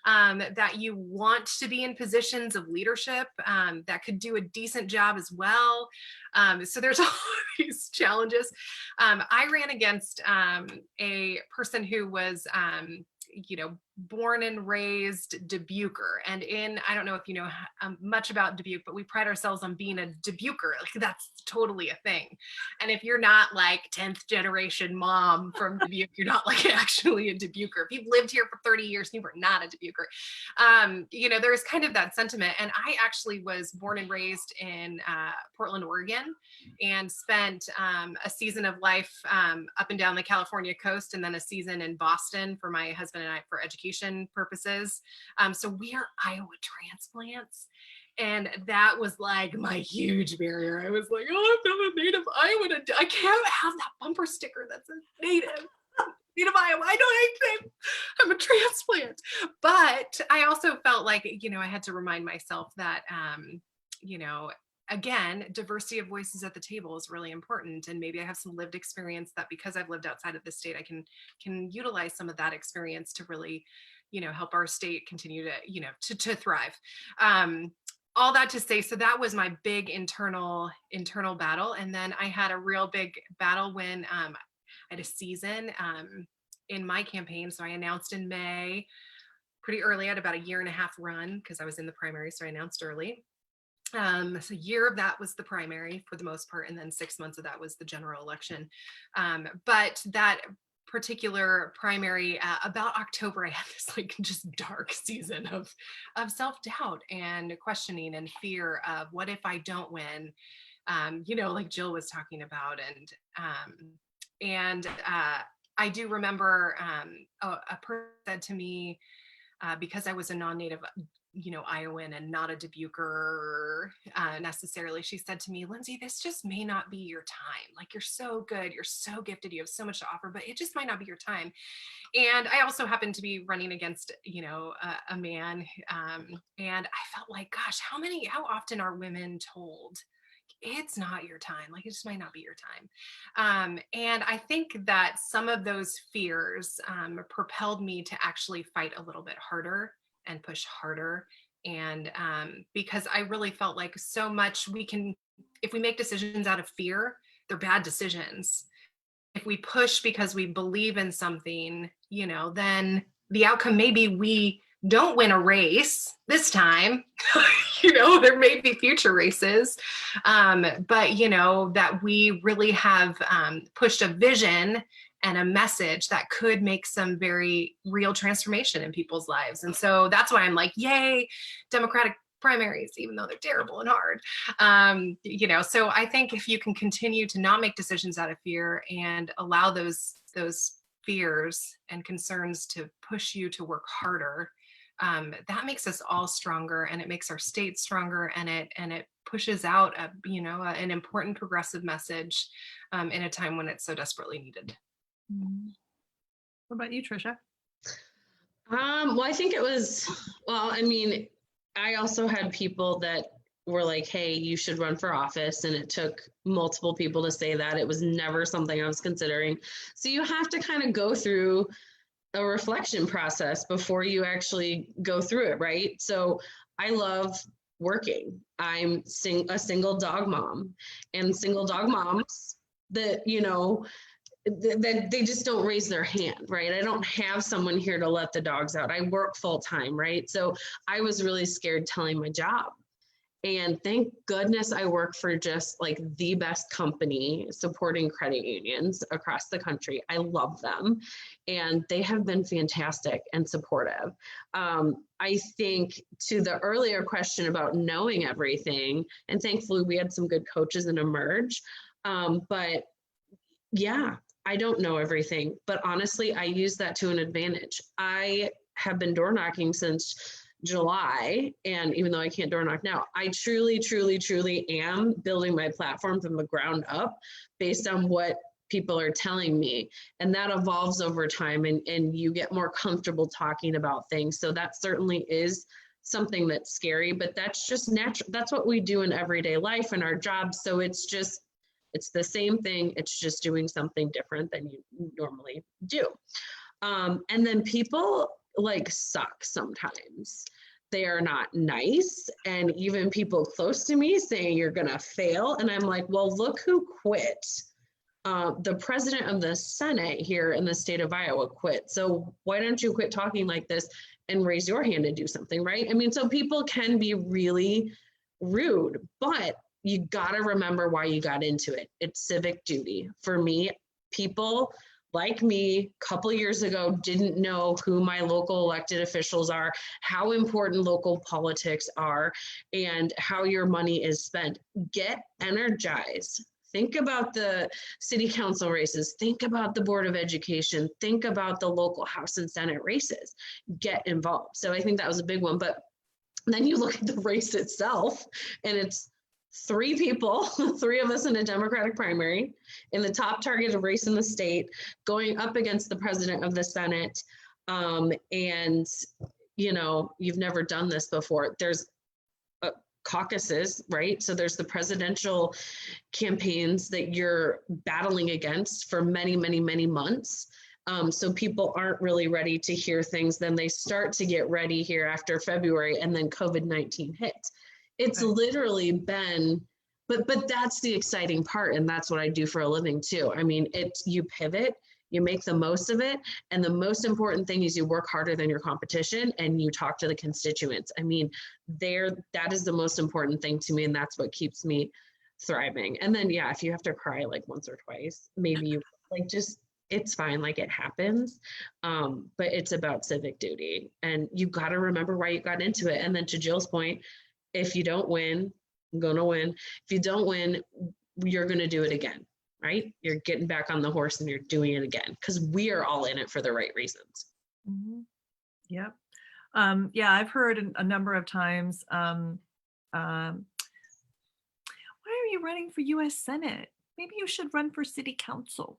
D: that you want to be in positions of leadership, that could do a decent job as well. So there's all these challenges. I ran against a person who was, born and raised Dubuquer. And I don't know if you know much about Dubuque, but we pride ourselves on being a Dubuquer. Like that's totally a thing. And if you're not like 10th generation mom from Dubuque, you're not like actually a Dubuquer. If you've lived here for 30 years, you were not a Dubuquer. There's kind of that sentiment. And I actually was born and raised in Portland, Oregon, and spent a season of life up and down the California coast, and then a season in Boston for my husband and I for education purposes. So we are Iowa transplants. And that was like my huge barrier. I was like, oh, I'm not a native Iowan. I can't have that bumper sticker that's a native Iowa. I don't hate them. I'm a transplant. But I also felt like, I had to remind myself that, again, diversity of voices at the table is really important. And maybe I have some lived experience that because I've lived outside of the state, I can utilize some of that experience to really, help our state continue to, to thrive. All that to say, so that was my big internal battle. And then I had a real big battle when I had a season in my campaign. So I announced in May, pretty early. I had about a 1.5 year run because I was in the primary. So I announced early. So a year of that was the primary for the most part. And then 6 months of that was the general election. But that particular primary, about October, I had this like just dark season of self-doubt and questioning and fear of what if I don't win, like Jill was talking about. And I do remember a person said to me, because I was a non-native Iowan and not a Dubuquer necessarily, she said to me, Lindsay, this just may not be your time. Like, you're so good, you're so gifted, you have so much to offer, but it just might not be your time. And I also happened to be running against, a man. And I felt like, gosh, how often are women told it's not your time? Like, it just might not be your time. And I think that some of those fears propelled me to actually fight a little bit harder and push harder. And because I really felt like so much if we make decisions out of fear, they're bad decisions. If we push because we believe in something, then the outcome may be we don't win a race this time. There may be future races, but that we really have pushed a vision and a message that could make some very real transformation in people's lives. And so that's why I'm like, yay, Democratic primaries, even though they're terrible and hard. So I think if you can continue to not make decisions out of fear and allow those fears and concerns to push you to work harder, that makes us all stronger, and it makes our state stronger, and it pushes out an important progressive message in a time when it's so desperately needed.
B: What about you, Tricia?
A: Well, I think I also had people that were like, hey, you should run for office. And it took multiple people to say that. It was never something I was considering. So you have to kind of go through a reflection process before you actually go through it, right? So I love working. I'm a single dog mom, and single dog moms that, that they just don't raise their hand, right? I don't have someone here to let the dogs out. I work full time, right? So I was really scared telling my job. And thank goodness I work for just like the best company supporting credit unions across the country. I love them. And they have been fantastic and supportive. I think to the earlier question about knowing everything, and thankfully we had some good coaches in Emerge. But yeah, I don't know everything, but honestly, I use that to an advantage. I have been door knocking since July, and even though I can't door knock now, I truly am building my platform from the ground up based on what people are telling me, and that evolves over time, and you get more comfortable talking about things. So that certainly is something that's scary, but that's just natural. That's what we do in everyday life and our jobs. So it's the same thing. It's just doing something different than you normally do. And then people suck sometimes. They are not nice. And even people close to me saying you're going to fail. And I'm like, well, look who quit the president of the Senate here in the state of Iowa quit. So why don't you quit talking like this and raise your hand and do something, right? I mean, so people can be really rude, but you got to remember why you got into it. It's civic duty. For me, people like me a couple years ago didn't know who my local elected officials are, how important local politics are, and how your money is spent. Get energized. Think about the city council races. Think about the Board of Education. Think about the local House and Senate races. Get involved. So I think that was a big one. But then you look at the race itself, and it's 3 people, 3 of us in a Democratic primary, in the top targeted race in the state, going up against the president of the Senate. And, you know, you've never done this before. There's caucuses, right? So there's the presidential campaigns that you're battling against for many, many, many months. So people aren't really ready to hear things. Then they start to get ready here after February, and then COVID-19 hits. It's literally been, but that's the exciting part. And that's what I do for a living too. I mean, you pivot, you make the most of it. And the most important thing is you work harder than your competition and you talk to the constituents. I mean, that is the most important thing to me. And that's what keeps me thriving. And then, yeah, if you have to cry like once or twice, maybe you like, it's fine. Like it happens. But it's about civic duty, and you got to remember why you got into it. And then to Jill's point, if you don't win, I'm going to win. If you don't win, you're going to do it again, right? You're getting back on the horse and you're doing it again, because we are all in it for the right reasons.
B: Mm-hmm. Yep. Yeah, I've heard a number of times, why are you running for US Senate? Maybe you should run for city council.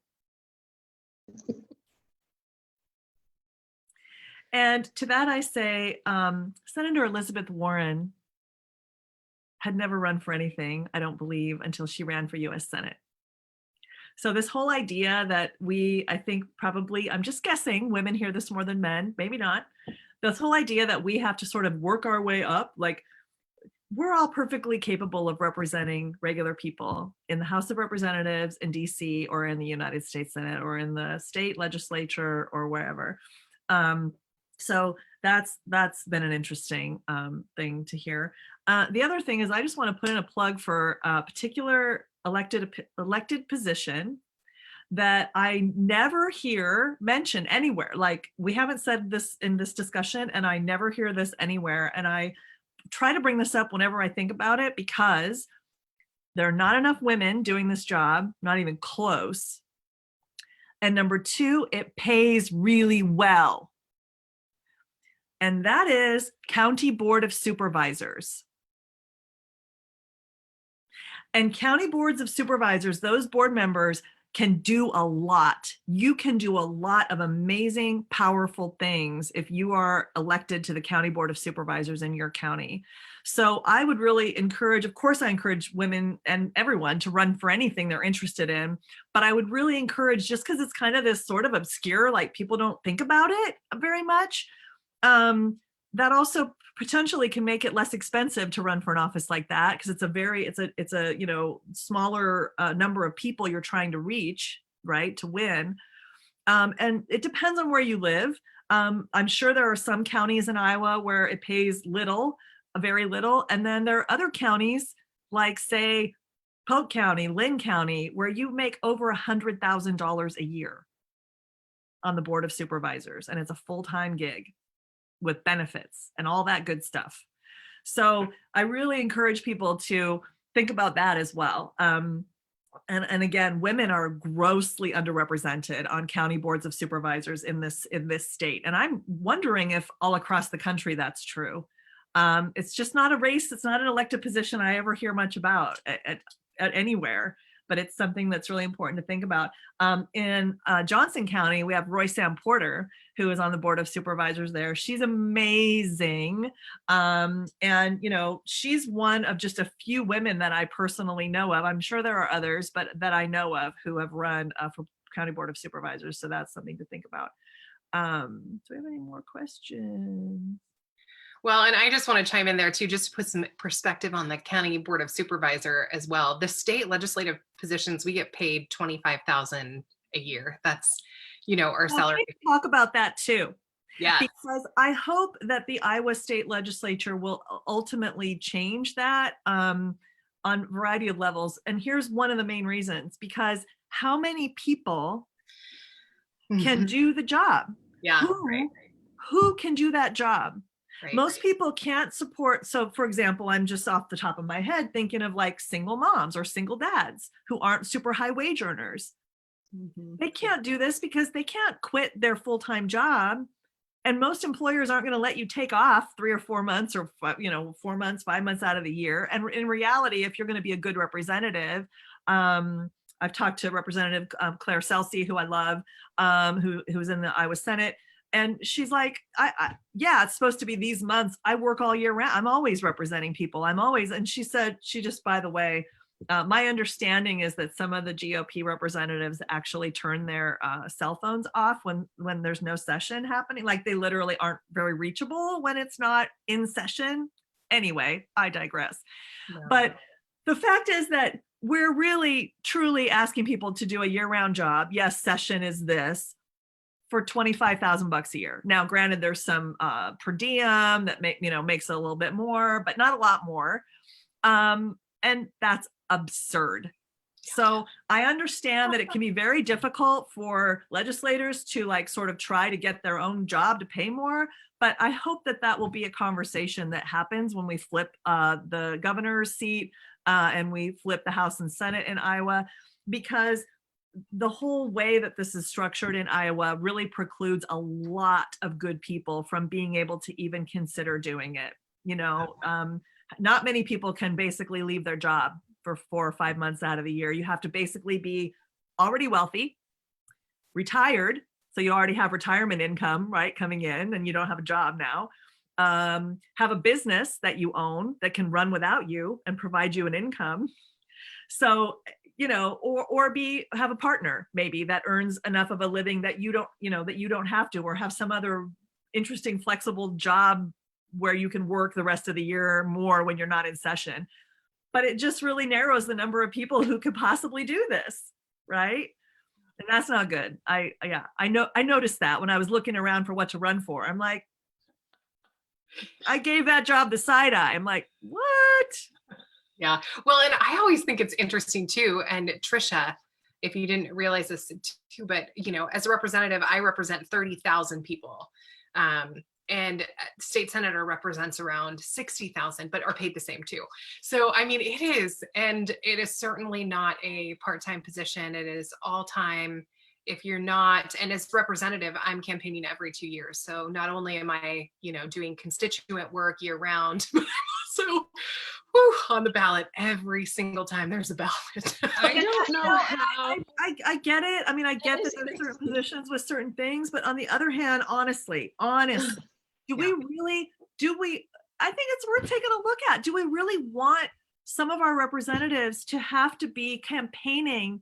B: And to that I say, Senator Elizabeth Warren had never run for anything, I don't believe, until she ran for US Senate. So this whole idea that I think probably, I'm just guessing, women hear this more than men, maybe not. This whole idea that we have to sort of work our way up, like we're all perfectly capable of representing regular people in the House of Representatives in DC or in the United States Senate or in the state legislature or wherever. So that's been an interesting thing to hear. The other thing is I just want to put in a plug for a particular elected position that I never hear mentioned anywhere. Like we haven't said this in this discussion, and I never hear this anywhere. And I try to bring this up whenever I think about it, because there are not enough women doing this job, not even close. And number 2, it pays really well. And that is County Board of Supervisors. And county boards of supervisors, those board members can do a lot. You can do a lot of amazing, powerful things if you are elected to the County Board of Supervisors in your county. So I would really encourage, of course, I encourage women and everyone to run for anything they're interested in, but I would really encourage, just because it's kind of this sort of obscure, like people don't think about it very much, that also potentially can make it less expensive to run for an office like that, because it's a you know, smaller number of people you're trying to reach, right, to win. And it depends on where you live. I'm sure there are some counties in Iowa where it pays little, very little, and then there are other counties like, say, Polk County, Lynn County, where you make over $100,000 a year on the Board of Supervisors, and it's a full-time gig with benefits and all that good stuff. So I really encourage people to think about that as well. And again, women are grossly underrepresented on county boards of supervisors in this state. And I'm wondering if all across the country that's true. It's just not a race. It's not an elected position I ever hear much about at anywhere, but it's something that's really important to think about. In Johnson County, we have Roy-Sam Porter, who is on the Board of Supervisors there. She's amazing. And, you know, she's one of just a few women that I personally know of. I'm sure there are others, but that I know of who have run for County Board of Supervisors. So that's something to think about. Do we have any more questions?
D: Well, and I just want to chime in there too, just to put some perspective on the County Board of Supervisor as well. The state legislative positions, we get paid $25,000 a year. That's, our
B: Well,
D: salary.
B: can we talk about that too?
D: Yeah.
B: Because I hope that the Iowa State Legislature will ultimately change that on a variety of levels. And here's one of the main reasons, because how many people can
D: Mhm.
B: do the job?
D: Yeah.
B: Who can do that job?
D: Right.
B: Most people can't support. So for example, I'm just off the top of my head thinking of like single moms or single dads who aren't super high wage earners.
D: Mhm.
B: They can't do this because they can't quit their full-time job. And most employers aren't going to let you take off 3 or 4 months or 4 months, 5 months out of the year. And in reality, if you're going to be a good representative, I've talked to Representative Claire Celsey, who I love, who's in the Iowa Senate. And she's like, yeah, it's supposed to be these months. I work all year round. I'm always representing people. And she said, by the way, my understanding is that some of the GOP representatives actually turn their cell phones off when there's no session happening. Like they literally aren't very reachable when it's not in session. Anyway, I digress.
D: No.
B: But the fact is that we're really, truly asking people to do a year-round job. Yes, session is this for $25,000 a year. Now, granted, there's some per diem that makes it a little bit more, but not a lot more. And that's absurd. So I understand that it can be very difficult for legislators to like sort of try to get their own job to pay more, but I hope that will be a conversation that happens when we flip the governor's seat and we flip the House and Senate in Iowa, because the whole way that this is structured in Iowa really precludes a lot of good people from being able to even consider doing it. Not many people can basically leave their job for 4 or 5 months out of the year. You have to basically be already wealthy, retired, so you already have retirement income, right, coming in, and you don't have a job now. Have a business that you own that can run without you and provide you an income. So, or have a partner maybe that earns enough of a living that you don't have to, or have some other interesting, flexible job where you can work the rest of the year more when you're not in session. But it just really narrows the number of people who could possibly do this, right? And that's not good. I noticed that when I was looking around for what to run for. I'm like, I gave that job the side eye. I'm like, what?
D: Yeah. Well, and I always think it's interesting too. And Trisha, if you didn't realize this too, but as a representative, I represent 30,000 people. And state senator represents around 60,000, but are paid the same too. So, I mean, it is certainly not a part-time position. It is all-time. If you're not, and as representative, I'm campaigning every 2 years. So not only am I, doing constituent work year round, but also on the ballot every single time there's a ballot.
A: I don't know how.
B: I get it. I mean, I get that there's certain positions with certain things, but on the other hand, honestly, do we really, I think it's worth taking a look at. Do we really want some of our representatives to have to be campaigning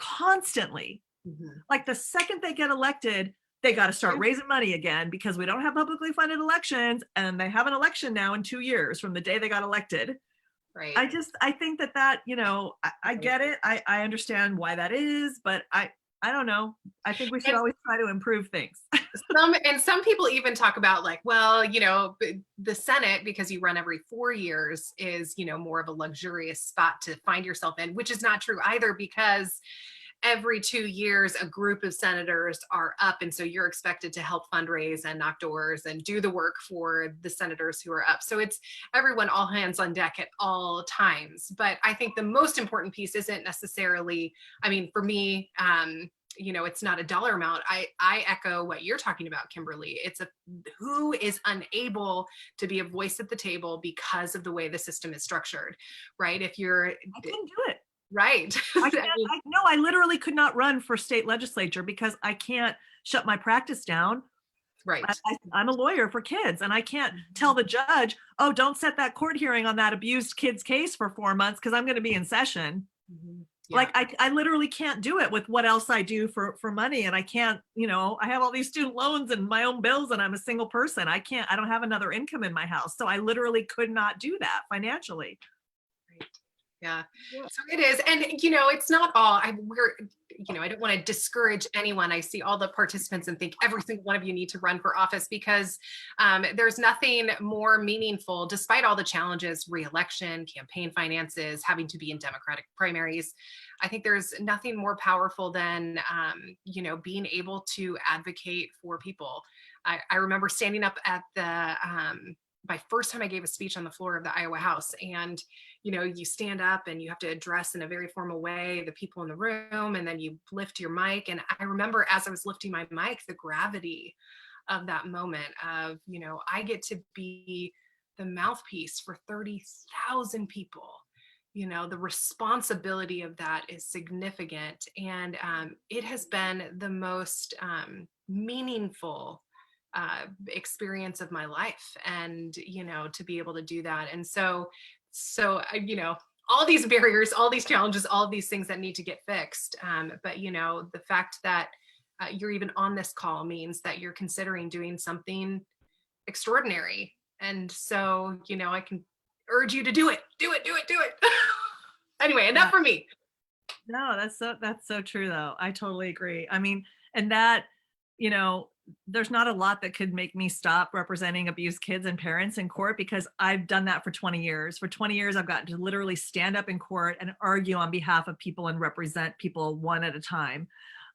B: constantly? Mm-hmm. Like the second they get elected, they got to start raising money again because we don't have publicly funded elections, and they have an election now in 2 years from the day they got elected.
D: Right.
B: I think that I get it. I understand why that is, but I don't know. I think we should always try to improve things.
D: Some people even talk about like, well, the Senate, because you run every 4 years, is, more of a luxurious spot to find yourself in, which is not true either, because every 2 years, a group of senators are up. And so you're expected to help fundraise and knock doors and do the work for the senators who are up. So it's everyone, all hands on deck at all times. But I think the most important piece isn't necessarily, I mean, for me, it's not a dollar amount. I echo what you're talking about, Kimberly. It's who is unable to be a voice at the table because of the way the system is structured, right? I
B: couldn't do it.
D: Right.
B: I literally could not run for state legislature because I can't shut my practice down.
D: Right.
B: I'm a lawyer for kids, and I can't tell the judge, oh, don't set that court hearing on that abused kid's case for 4 months because I'm going to be in session.
D: Mm-hmm.
B: Like I literally can't do it with what else I do for money. And I can't, I have all these student loans and my own bills and I'm a single person. I don't have another income in my house. So I literally could not do that financially.
D: Right. Yeah. So it is. And, it's not all, I don't want to discourage anyone. I see all the participants and think every single one of you need to run for office, because there's nothing more meaningful, despite all the challenges, re-election, campaign finances, having to be in Democratic primaries. I think there's nothing more powerful than, being able to advocate for people. I remember standing up at my first time I gave a speech on the floor of the Iowa House, and you stand up and you have to address in a very formal way the people in the room, and then you lift your mic. And I remember as I was lifting my mic, the gravity of that moment of, I get to be the mouthpiece for 30,000 people. The responsibility of that is significant. And it has been the most meaningful experience of my life, and to be able to do that. And so all these barriers, all these challenges, all of these things that need to get fixed, but the fact that you're even on this call means that you're considering doing something extraordinary. And so I can urge you to do it. Anyway, enough for me.
B: No, that's so true though. I totally agree. I mean, and that, there's not a lot that could make me stop representing abused kids and parents in court, because I've done that for 20 years. For 20 years, I've gotten to literally stand up in court and argue on behalf of people and represent people one at a time.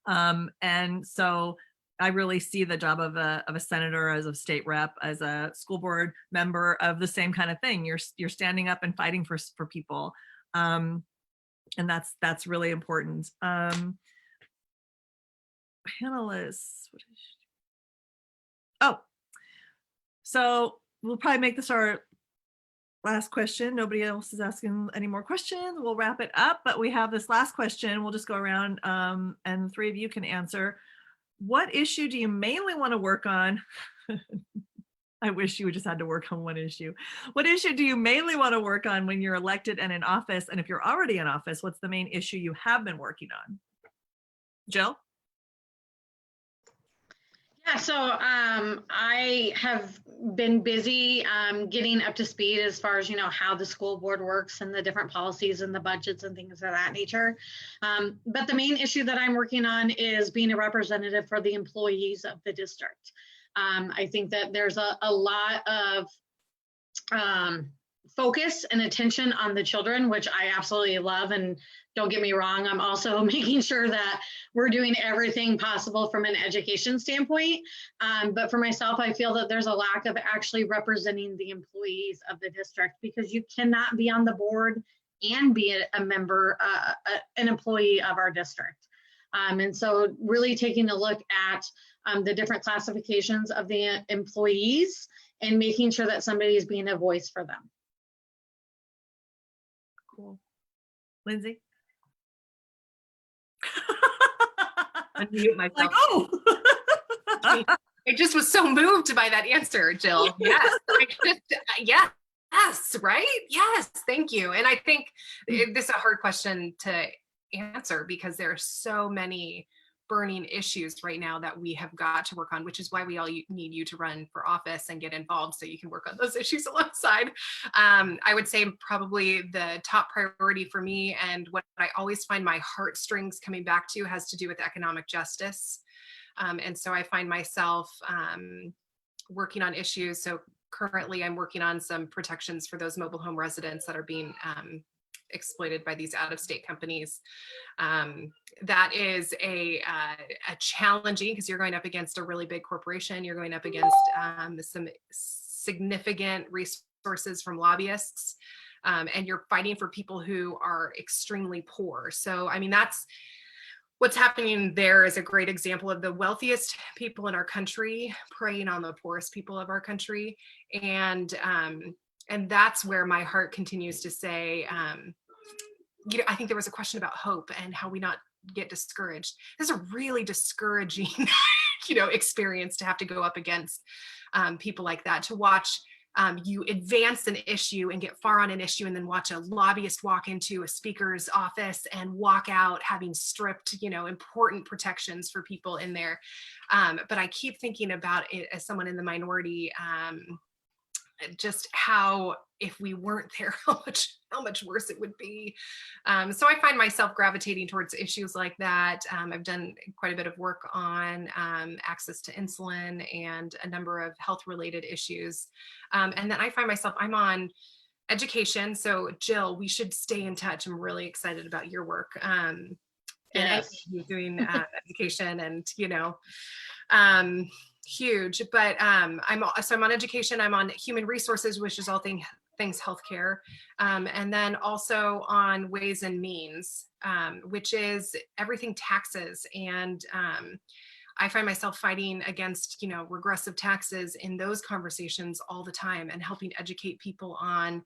B: And so I really see the job of a senator, as a state rep, as a school board member, of the same kind of thing. You're standing up and fighting for people. And that's really important. Panelists. So we'll probably make this our last question. Nobody else is asking any more questions. We'll wrap it up, but we have this last question. We'll just go around and the three of you can answer. What issue do you mainly want to work on? I wish you just had to work on one issue. What issue do you mainly want to work on when you're elected and in office? And if you're already in office, what's the main issue you have been working on? Jill?
C: Yeah, so I have been busy getting up to speed as far as, how the school board works and the different policies and the budgets and things of that nature. But the main issue that I'm working on is being a representative for the employees of the district. I think that there's a lot of focus and attention on the children, which I absolutely love. And don't get me wrong, I'm also making sure that we're doing everything possible from an education standpoint. But for myself, I feel that there's a lack of actually representing the employees of the district, because you cannot be on the board and be a member, an employee of our district. And so really taking a look at the different classifications of the employees and making sure that somebody is being a voice for them.
B: Cool. Lindsay?
D: Unmute myself.
B: Like, oh!
D: I just was so moved by that answer, Jill. Yes. Yes, right? Yes, thank you. And I think this is a hard question to answer, because there are so many burning issues right now that we have got to work on, which is why we all need you to run for office and get involved so you can work on those issues alongside. I would say probably the top priority for me, and what I always find my heartstrings coming back to, has to do with economic justice. And so I find myself working on issues. So currently I'm working on some protections for those mobile home residents that are being exploited by these out-of-state companies. That is a challenging, because you're going up against a really big corporation. You're going up against some significant resources from lobbyists, and you're fighting for people who are extremely poor. So, I mean, that's what's happening there is a great example of the wealthiest people in our country preying on the poorest people of our country. And that's where my heart continues to say, I think there was a question about hope and how we not get discouraged. This is a really discouraging, experience to have to go up against people like that, to watch you advance an issue and get far on an issue and then watch a lobbyist walk into a speaker's office and walk out having stripped, important protections for people in there. But I keep thinking about it as someone in the minority, just how, if we weren't there, how much worse it would be. So I find myself gravitating towards issues like that. I've done quite a bit of work on access to insulin and a number of health related issues. And then I find myself, I'm on education. So Jill, we should stay in touch. I'm really excited about your work. And
A: Yes.
D: you're doing education and, huge, but I'm on education. I'm on human resources, which is all things healthcare, and then also on ways and means, which is everything taxes. And I find myself fighting against, regressive taxes in those conversations all the time, and helping educate people on,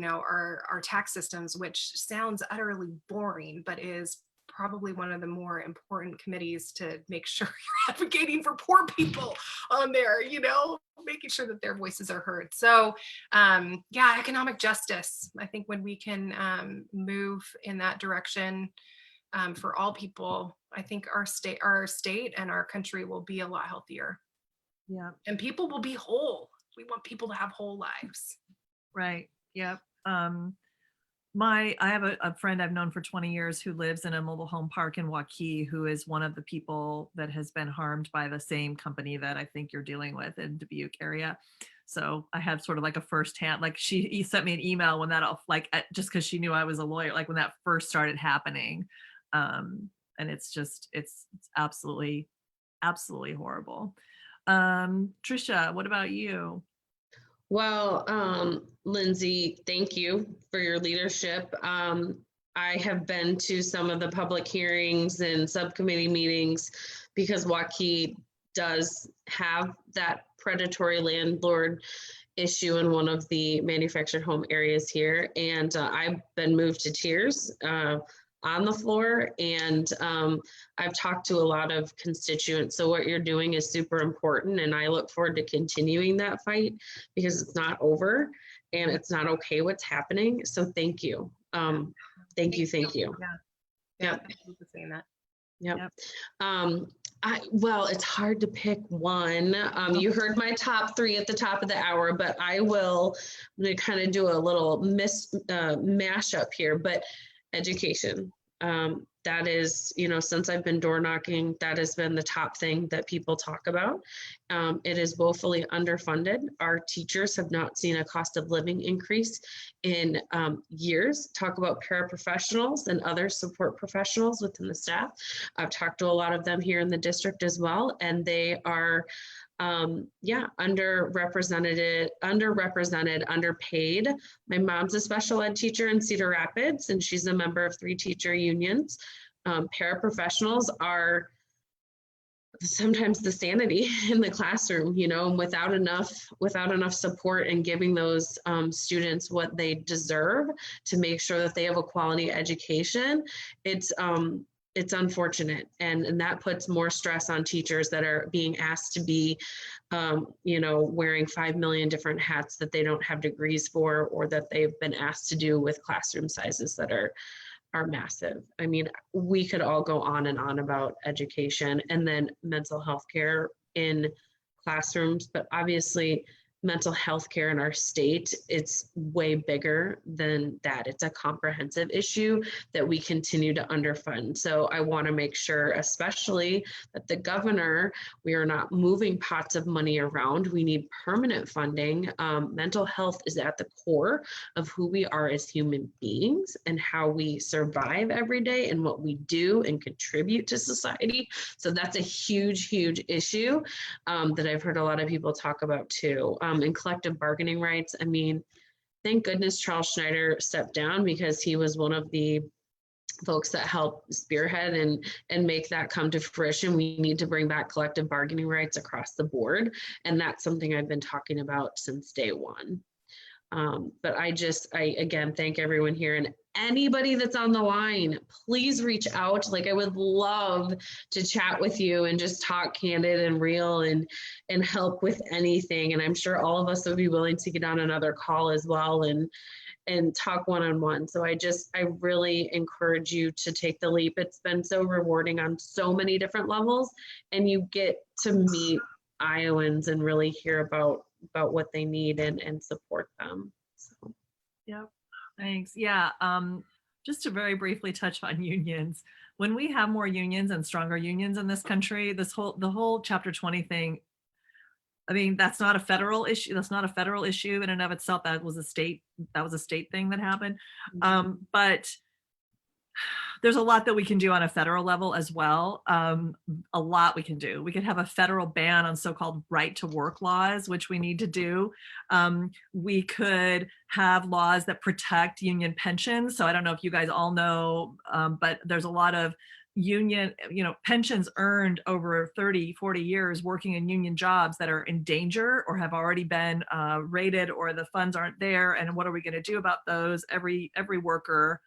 D: our tax systems, which sounds utterly boring, but is probably one of the more important committees to make sure you're advocating for poor people on there, making sure that their voices are heard. So economic justice. I think when we can move in that direction for all people, I think our state and our country will be a lot healthier.
B: Yeah.
D: And people will be whole. We want people to have whole lives.
B: Right. Yep. I have a friend I've known for 20 years who lives in a mobile home park in Waukee, who is one of the people that has been harmed by the same company that I think you're dealing with in Dubuque area. So I have sort of like a firsthand, like he sent me an email when that all, like, just because she knew I was a lawyer, like when that first started happening. And it's absolutely, absolutely horrible. Trisha, what about you?
A: Well, Lindsay, thank you for your leadership. I have been to some of the public hearings and subcommittee meetings because Waukee does have that predatory landlord issue in one of the manufactured home areas here. And I've been moved to tears on the floor, and I've talked to a lot of constituents. So what you're doing is super important, and I look forward to continuing that fight because it's not over and it's not okay what's happening. So thank you. Thank you.
D: Yeah.
A: Yep.
D: Thank you for saying that.
A: Yep. Well, it's hard to pick one. You heard my top 3 at the top of the hour, but I'm going to kind of do a little mashup here, but education. That is, since I've been door knocking, that has been the top thing that people talk about. It is woefully underfunded. Our teachers have not seen a cost of living increase in years. Talk about paraprofessionals and other support professionals within the staff. I've talked to a lot of them here in the district as well, and they are underrepresented, underpaid. My mom's a special ed teacher in Cedar Rapids, and she's a member of 3 teacher unions. Paraprofessionals are sometimes the sanity in the classroom, and without enough support and giving those students what they deserve to make sure that they have a quality education, it's unfortunate, and that puts more stress on teachers that are being asked to be, wearing 5 million different hats that they don't have degrees for, or that they've been asked to do with classroom sizes that are massive. I mean, we could all go on and on about education and then mental health care in classrooms, but obviously mental health care in our state, it's way bigger than that. It's a comprehensive issue that we continue to underfund. So I want to make sure, especially that the governor, we are not moving pots of money around. We need permanent funding. Mental health is at the core of who we are as human beings and how we survive every day and what we do and contribute to society. So that's a huge, huge issue that I've heard a lot of people talk about too. And collective bargaining rights. I mean, thank goodness Charles Schneider stepped down, because he was one of the folks that helped spearhead and make that come to fruition. We need to bring back collective bargaining rights across the board. And that's something I've been talking about since day one. But I again, thank everyone here. And anybody that's on the line, please reach out. Like, I would love to chat with you and just talk candid and real and help with anything. And I'm sure all of us would be willing to get on another call as well and talk one-on-one. So I really encourage you to take the leap. It's been so rewarding on so many different levels, and you get to meet Iowans and really hear about what they need and support them. So.
B: Yep. Thanks. Yeah. Just to very briefly touch on unions. When we have more unions and stronger unions in this country, the whole Chapter 20 thing, I mean, that's not a federal issue. That's not a federal issue in and of itself. That was a state thing that happened. But there's a lot that we can do on a federal level as well. A lot we can do. We could have a federal ban on so-called right to work laws, which we need to do. We could have laws that protect union pensions. So I don't know if you guys all know, but there's a lot of union, pensions earned over 30, 40 years working in union jobs that are in danger or have already been raided, or the funds aren't there. And what are we going to do about those? Every worker,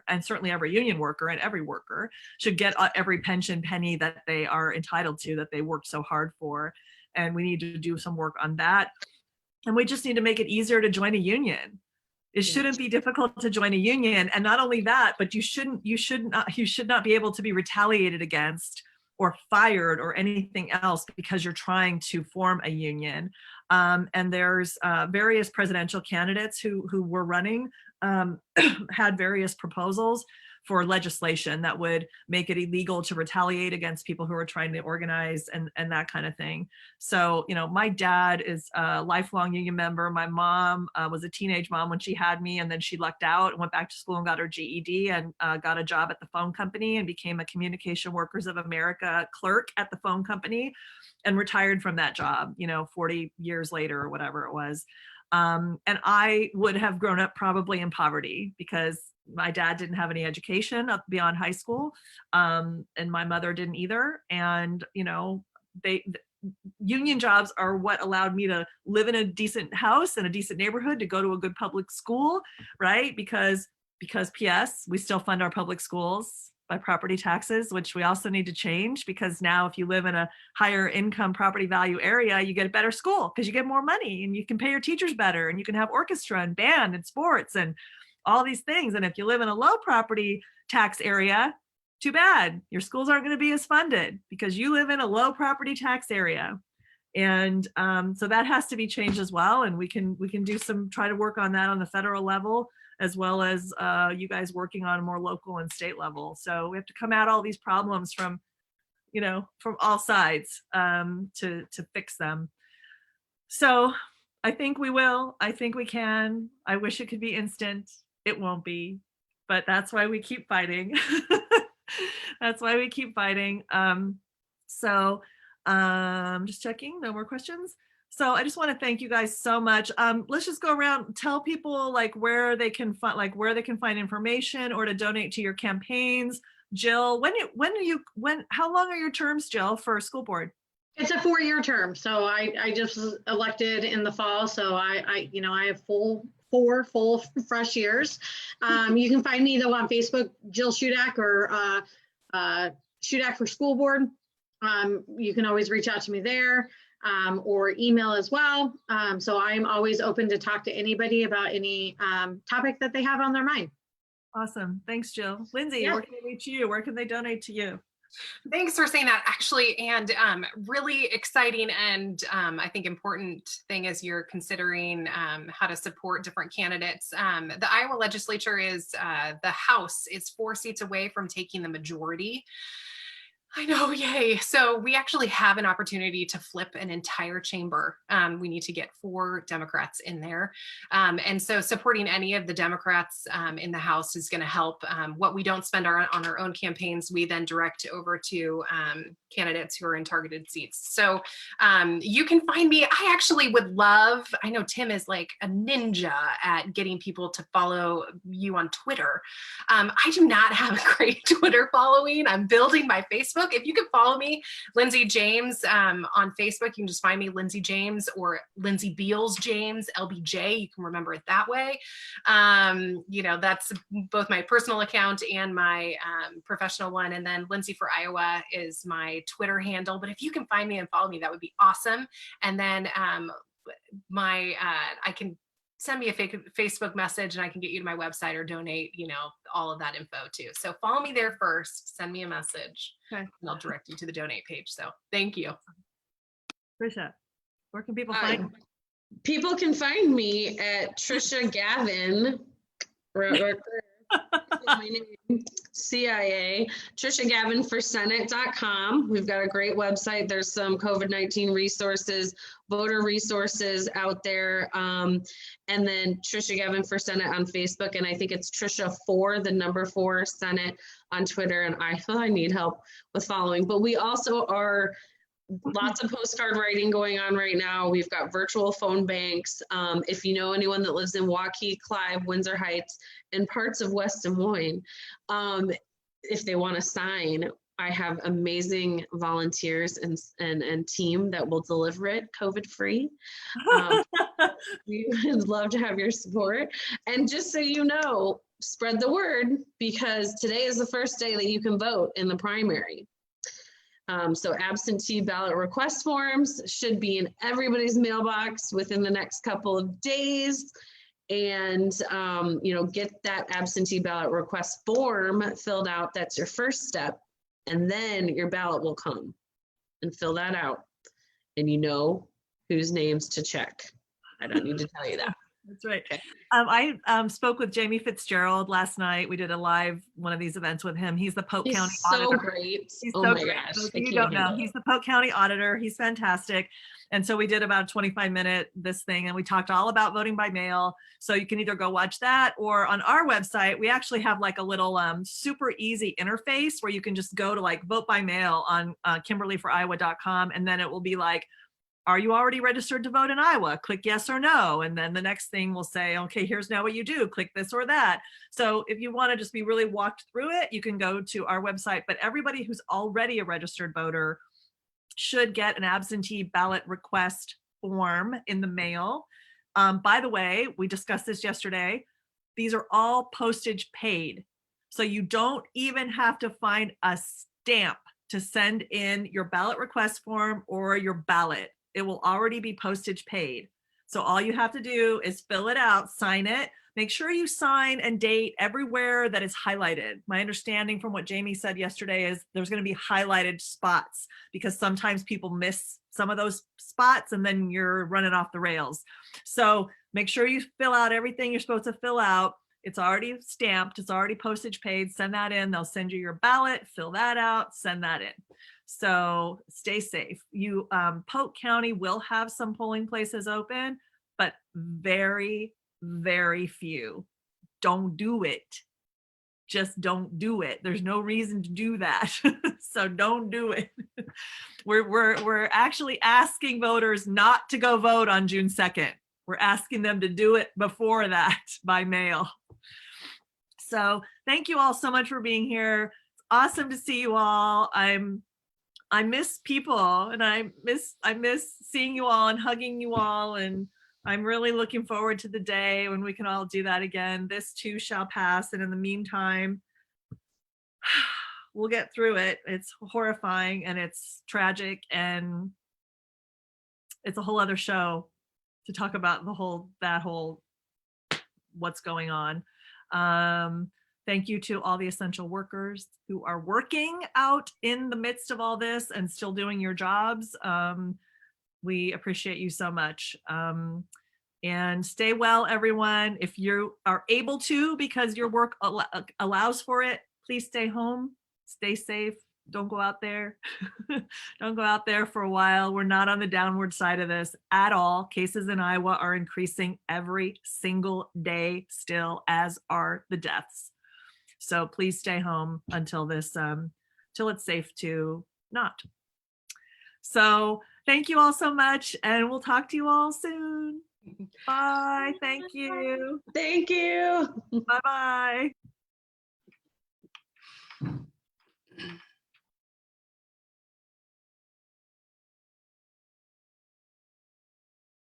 B: and certainly every union worker and every worker should get every pension penny that they are entitled to, that they worked so hard for. And we need to do some work on that. And we just need to make it easier to join a union. It shouldn't be difficult to join a union. And not only that, but you should not be able to be retaliated against or fired or anything else because you're trying to form a union. And there's various presidential candidates who were running, had various proposals for legislation that would make it illegal to retaliate against people who are trying to organize and that kind of thing. So, my dad is a lifelong union member. My mom was a teenage mom when she had me, and then she lucked out and went back to school and got her GED and got a job at the phone company and became a Communication Workers of America clerk at the phone company and retired from that job, 40 years later or whatever it was. And I would have grown up probably in poverty because my dad didn't have any education up beyond high school, and my mother didn't either. And union jobs are what allowed me to live in a decent house in a decent neighborhood, to go to a good public school, right? Because P.S. we still fund our public schools by property taxes, which we also need to change, because now if you live in a higher income property value area, you get a better school because you get more money and you can pay your teachers better and you can have orchestra and band and sports and all these things. And if you live in a low property tax area, too bad, your schools aren't going to be as funded because you live in a low property tax area. And so that has to be changed as well. And we can try to work on that on the federal level, as well as you guys working on a more local and state level. So we have to come at all these problems from all sides to fix them. So I think we will. I think we can. I wish it could be instant. It won't be, but that's why we keep fighting. That's why we keep fighting. Just checking, no more questions. So I just want to thank you guys so much. Let's just go around, tell people where they can find information or to donate to your campaigns. Jill, how long are your terms, Jill, for school board?
C: It's a 4-year term. So I just was elected in the fall. So I have four full fresh years. You can find me though on Facebook, Jill Shudak, or Shudak for School Board. You can always reach out to me there, or email as well. So I'm always open to talk to anybody about any topic that they have on their mind.
B: Awesome. Thanks, Jill. Lindsay,
C: Yeah.
B: Where can they reach you? Where can they donate to you?
D: Thanks for saying that, actually. And really exciting and I think important thing as you're considering how to support different candidates. The Iowa legislature the House is 4 seats away from taking the majority. I know, yay. So we actually have an opportunity to flip an entire chamber. We need to get 4 Democrats in there. And so supporting any of the Democrats in the House is going to help. What we don't spend on our own campaigns, we then direct over to candidates who are in targeted seats. So you can find me. I actually would love, I know Tim is like a ninja at getting people to follow you on Twitter. I do not have a great Twitter following. I'm building my Facebook. Facebook. If you can follow me, Lindsay James, on Facebook, you can just find me Lindsay James or Lindsay Beals James, LBJ. You can remember it that way. That's both my personal account and my professional one. And then Lindsay for Iowa is my Twitter handle. But if you can find me and follow me, that would be awesome. And then I can send me a Facebook message and I can get you to my website or donate, all of that info too. So follow me there first, send me a message,
B: Okay.
D: and I'll direct you to the donate page. So thank you.
B: Trisha, where can people find you?
A: People can find me at Trisha Gavin, right there. My name, CIA, TrishaGavinForSenate.com. We've got a great website. There's some COVID-19 resources, voter resources out there. And then Trisha Gavin for Senate on Facebook. And I think it's Trisha 4 Senate on Twitter. And I need help with following. But we also are lots of postcard writing going on right now. We've got virtual phone banks. If you know anyone that lives in Waukee, Clive, Windsor Heights, and parts of West Des Moines, if they want to sign, I have amazing volunteers and team that will deliver it COVID free. We would love to have your support. And just so you know, spread the word, because today is the first day that you can vote in the primary. So absentee ballot request forms should be in everybody's mailbox within the next couple of days. And, get that absentee ballot request form filled out. That's your first step. And then your ballot will come and fill that out. And you know whose names to check. I don't need to tell you that.
B: That's right.
A: Okay.
B: I spoke with Jamie Fitzgerald last night. We did a live one of these events with him. He's the Polk
A: He's
B: County
A: so
B: auditor.
A: great.
B: He's
A: Oh
B: so
A: my
B: great.
A: gosh.
B: Those of
A: I
B: you
A: can't
B: don't know,
A: handle it.
B: he's the Polk County auditor. He's fantastic. And so we did about a 25-minute this thing, and we talked all about voting by mail. So you can either go watch that, or on our website, we actually have like a little super easy interface where you can just go to like vote by mail on KimberlyForIowa.com, and then it will be like, are you already registered to vote in Iowa? Click yes or no. And then the next thing will say, okay, here's now what you do. Click this or that. So if you want to just be really walked through it, you can go to our website. But everybody who's already a registered voter should get an absentee ballot request form in the mail. By the way, we discussed this yesterday. These are all postage paid. So you don't even have to find a stamp to send in your ballot request form or your ballot. It will already be postage paid. So all you have to do is fill it out, sign it, make sure you sign and date everywhere that is highlighted. My understanding from what Jamie said yesterday is there's going to be highlighted spots, because sometimes people miss some of those spots and then you're running off the rails. So make sure you fill out everything you're supposed to fill out. It's already stamped, it's already postage paid. Send that in, they'll send you your ballot, fill that out, send that in. So stay safe. You, Polk County will have some polling places open, but very, very few. Don't do it. Just don't do it. There's no reason to do that. So don't do it. We're actually asking voters not to go vote on June 2nd. We're asking them to do it before that by mail. So thank you all so much for being here. It's awesome to see you all. I miss people, and I miss seeing you all and hugging you all, and I'm really looking forward to the day when we can all do that again. This too shall pass, and in the meantime, we'll get through it. It's horrifying and it's tragic, and it's a whole other show to talk about that whole what's going on. Thank you to all the essential workers who are working out in the midst of all this and still doing your jobs. We appreciate you so much. And stay well, everyone. If you are able to, because your work allows for it, please stay home, stay safe. Don't go out there. Don't go out there for a while. We're not on the downward side of this at all. Cases in Iowa are increasing every single day still, as are the deaths. So please stay home until till it's safe to not. So thank you all so much, and we'll talk to you all soon. Bye. Thank you.
A: Thank you.
B: Bye-bye.